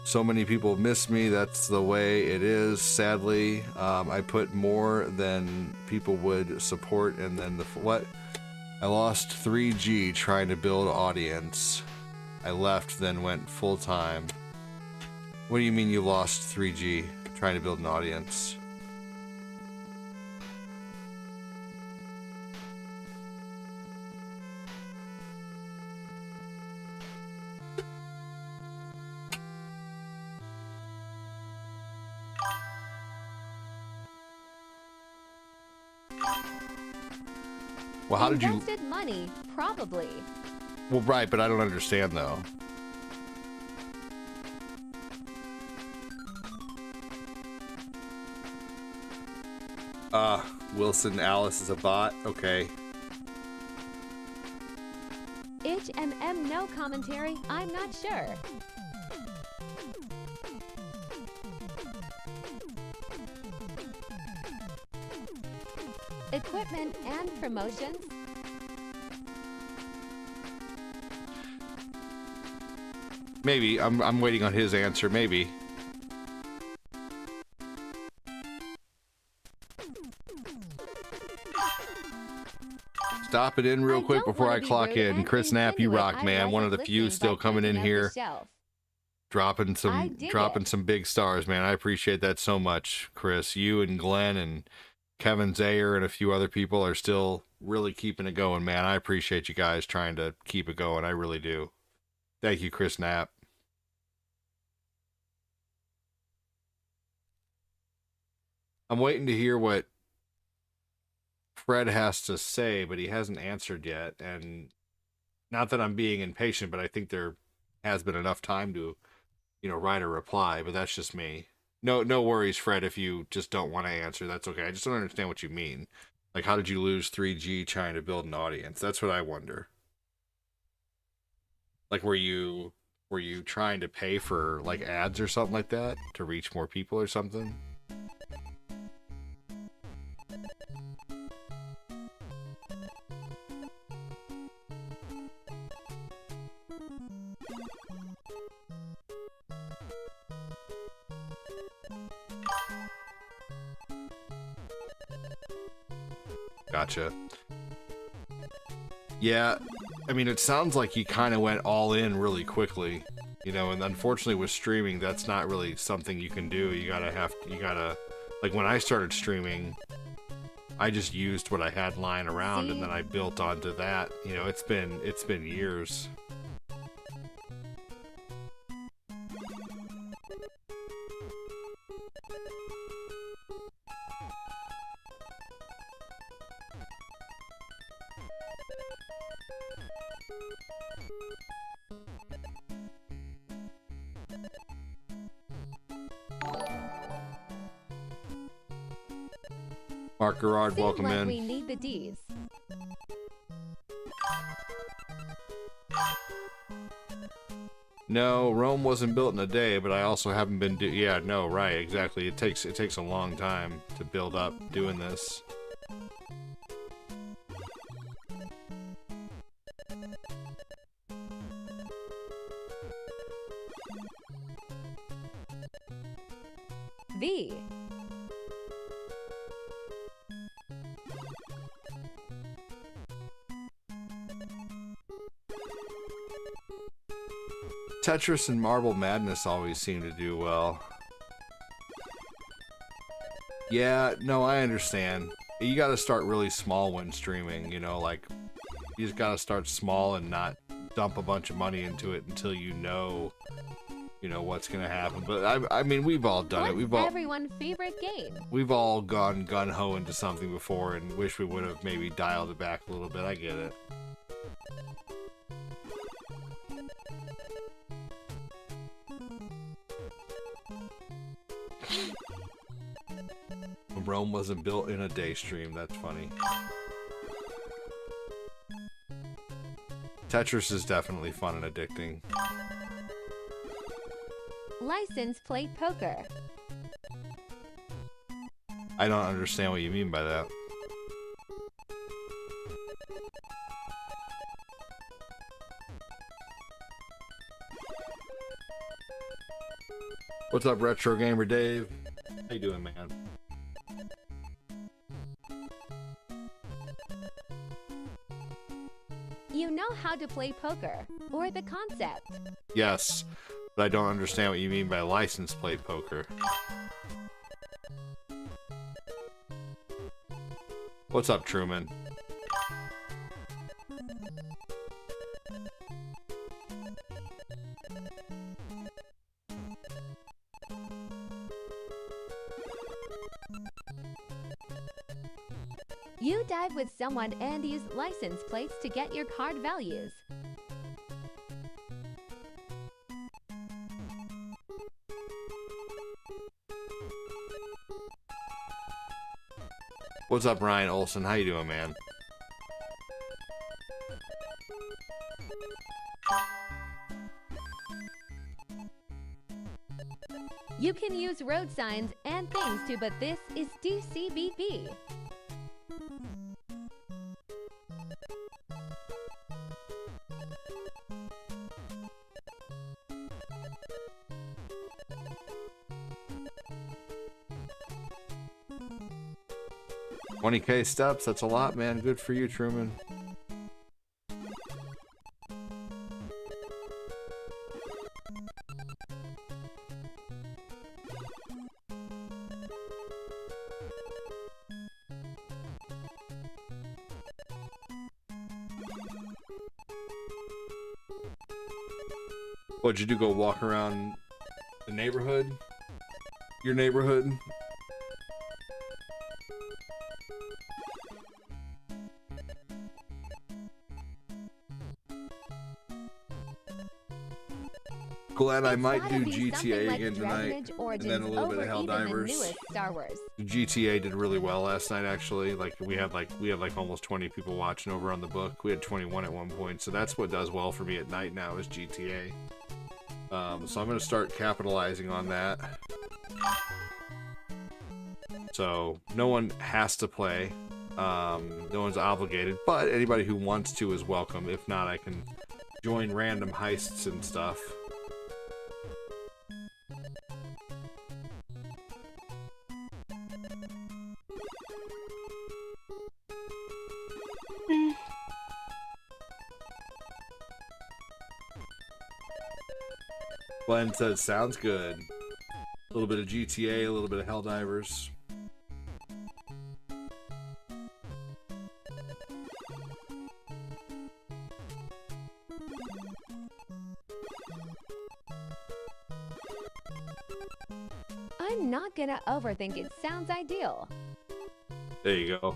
So many people miss me. That's the way it is. Sadly, I put more than people would support, and then what? I lost 3G trying to build audience. I left, then went full time. What do you mean you lost 3G trying to build an audience? Well, how did you... Invested money, probably. Well, right, but I don't understand, though. Wilson Alice is a bot? Okay. HMM no commentary, I'm not sure. Equipment and promotions. Maybe. I'm waiting on his answer. Maybe. Stop it in real quick before I clock in. Chris Knapp, you rock, man. One of the few still coming in here. Dropping some big stars, man. I appreciate that so much, Chris. You and Glenn and Kevin Zayer and a few other people are still really keeping it going, man. I appreciate you guys trying to keep it going. I really do. Thank you, Chris Knapp. I'm waiting to hear what Fred has to say, but he hasn't answered yet. And not that I'm being impatient, but I think there has been enough time to, write a reply, but that's just me. No worries, Fred, if you just don't want to answer. That's okay. I just don't understand what you mean. Like, how did you lose 3G trying to build an audience? That's what I wonder. Like, were you trying to pay for, like, ads or something like that to reach more people or something? Gotcha. Yeah, I mean, it sounds like you kind of went all in really quickly, and unfortunately with streaming, that's not really something you can do. You gotta, like when I started streaming, I just used what I had lying around and then I built onto that. It's been years. Mark Gerard, welcome in. We need the D's. No, Rome wasn't built in a day, but I also haven't been yeah, no, right, exactly. It takes a long time to build up doing this. V. Tetris and Marble Madness always seem to do well. Yeah, no, I understand. You gotta start really small when streaming, like, you just gotta start small and not dump a bunch of money into it until you know what's gonna happen. But I mean, we've all done it. Everyone's favorite game. We've all gone gun-ho into something before and wish we would have maybe dialed it back a little bit. I get it. Rome wasn't built in a day stream. That's funny. Tetris is definitely fun and addicting. License plate poker. I don't understand what you mean by that. What's up, Retro Gamer Dave? How you doing, man? You know how to play poker, or the concept. Yes, but I don't understand what you mean by license plate poker. What's up, Truman? You dive with someone and use license plates to get your card values. What's up, Ryan Olson? How you doing, man? You can use road signs and things too, but this is DCBB. $20K steps, that's a lot, man. Good for you, Truman. What'd you do? Go walk around the neighborhood? Your neighborhood? Glad I might do GTA again tonight, and then a little bit of Helldivers. Star Wars. GTA did really well last night, actually. Like we had almost 20 people watching over on the book. We had 21 at one point, so that's what does well for me at night now is GTA. So I'm gonna start capitalizing on that. So no one has to play. No one's obligated, but anybody who wants to is welcome. If not, I can join random heists and stuff. Glenn says, sounds good. A little bit of GTA, a little bit of Helldivers. I'm not gonna overthink it. Sounds ideal. There you go.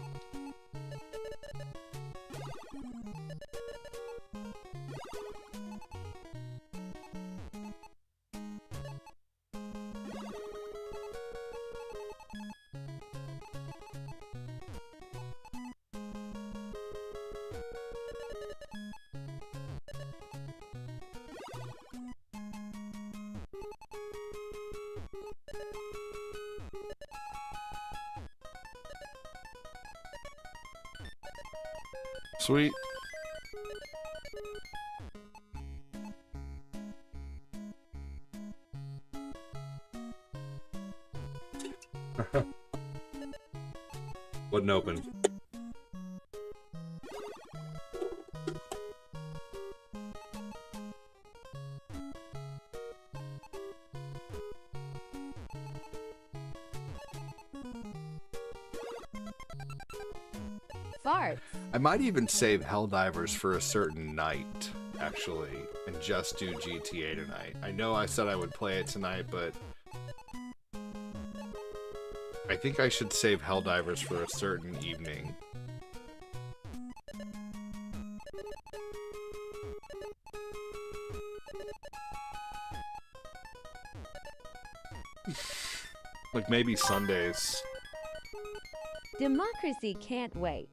Sweet. Wouldn't open. Farts. I might even save Helldivers for a certain night, actually, and just do GTA tonight. I know I said I would play it tonight, but I think I should save Helldivers for a certain evening. Like maybe Sundays. Democracy can't wait.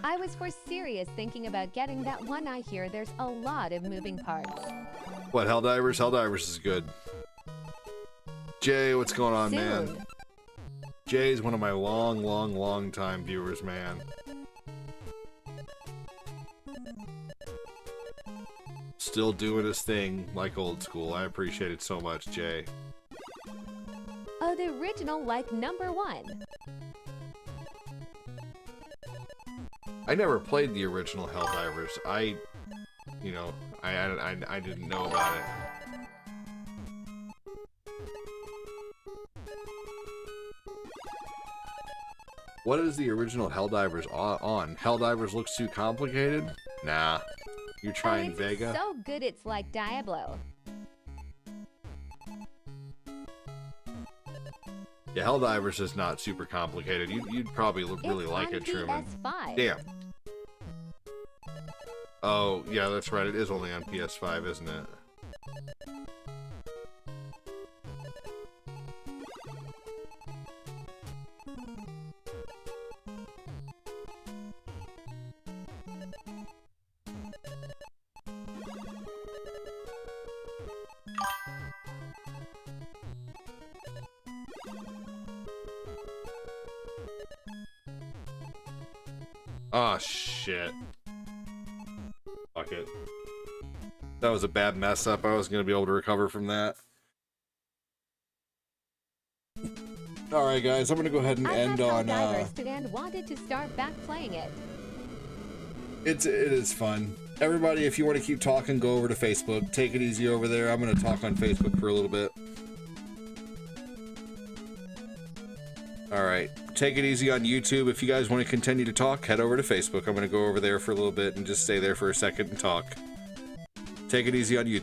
I was for serious thinking about getting that one. I hear there's a lot of moving parts. What, Helldivers? Helldivers is good. Jay, what's going on, man? Soon. Jay's one of my long time viewers, man. Still doing his thing like old school. I appreciate it so much, Jay. Oh, the original, like #1. I never played the original Helldivers. I didn't know about it. What is the original Helldivers on? Helldivers looks too complicated? Nah. You're trying it's Vega? So good it's like Diablo. Yeah, Helldivers is not super complicated. You'd probably really It's like on it, Truman. PS5. Damn. Oh, yeah, that's right. It is only on PS5, isn't it? Oh, shit. Fuck it. That was a bad mess up. I was going to be able to recover from that. Alright, guys. I'm going to go ahead and end on... Helldivers and wanted to start back playing it. It is fun. Everybody, if you want to keep talking, go over to Facebook. Take it easy over there. I'm going to talk on Facebook for a little bit. Alright. Take it easy on YouTube. If you guys want to continue to talk, head over to Facebook. I'm going to go over there for a little bit and just stay there for a second and talk. Take it easy on YouTube.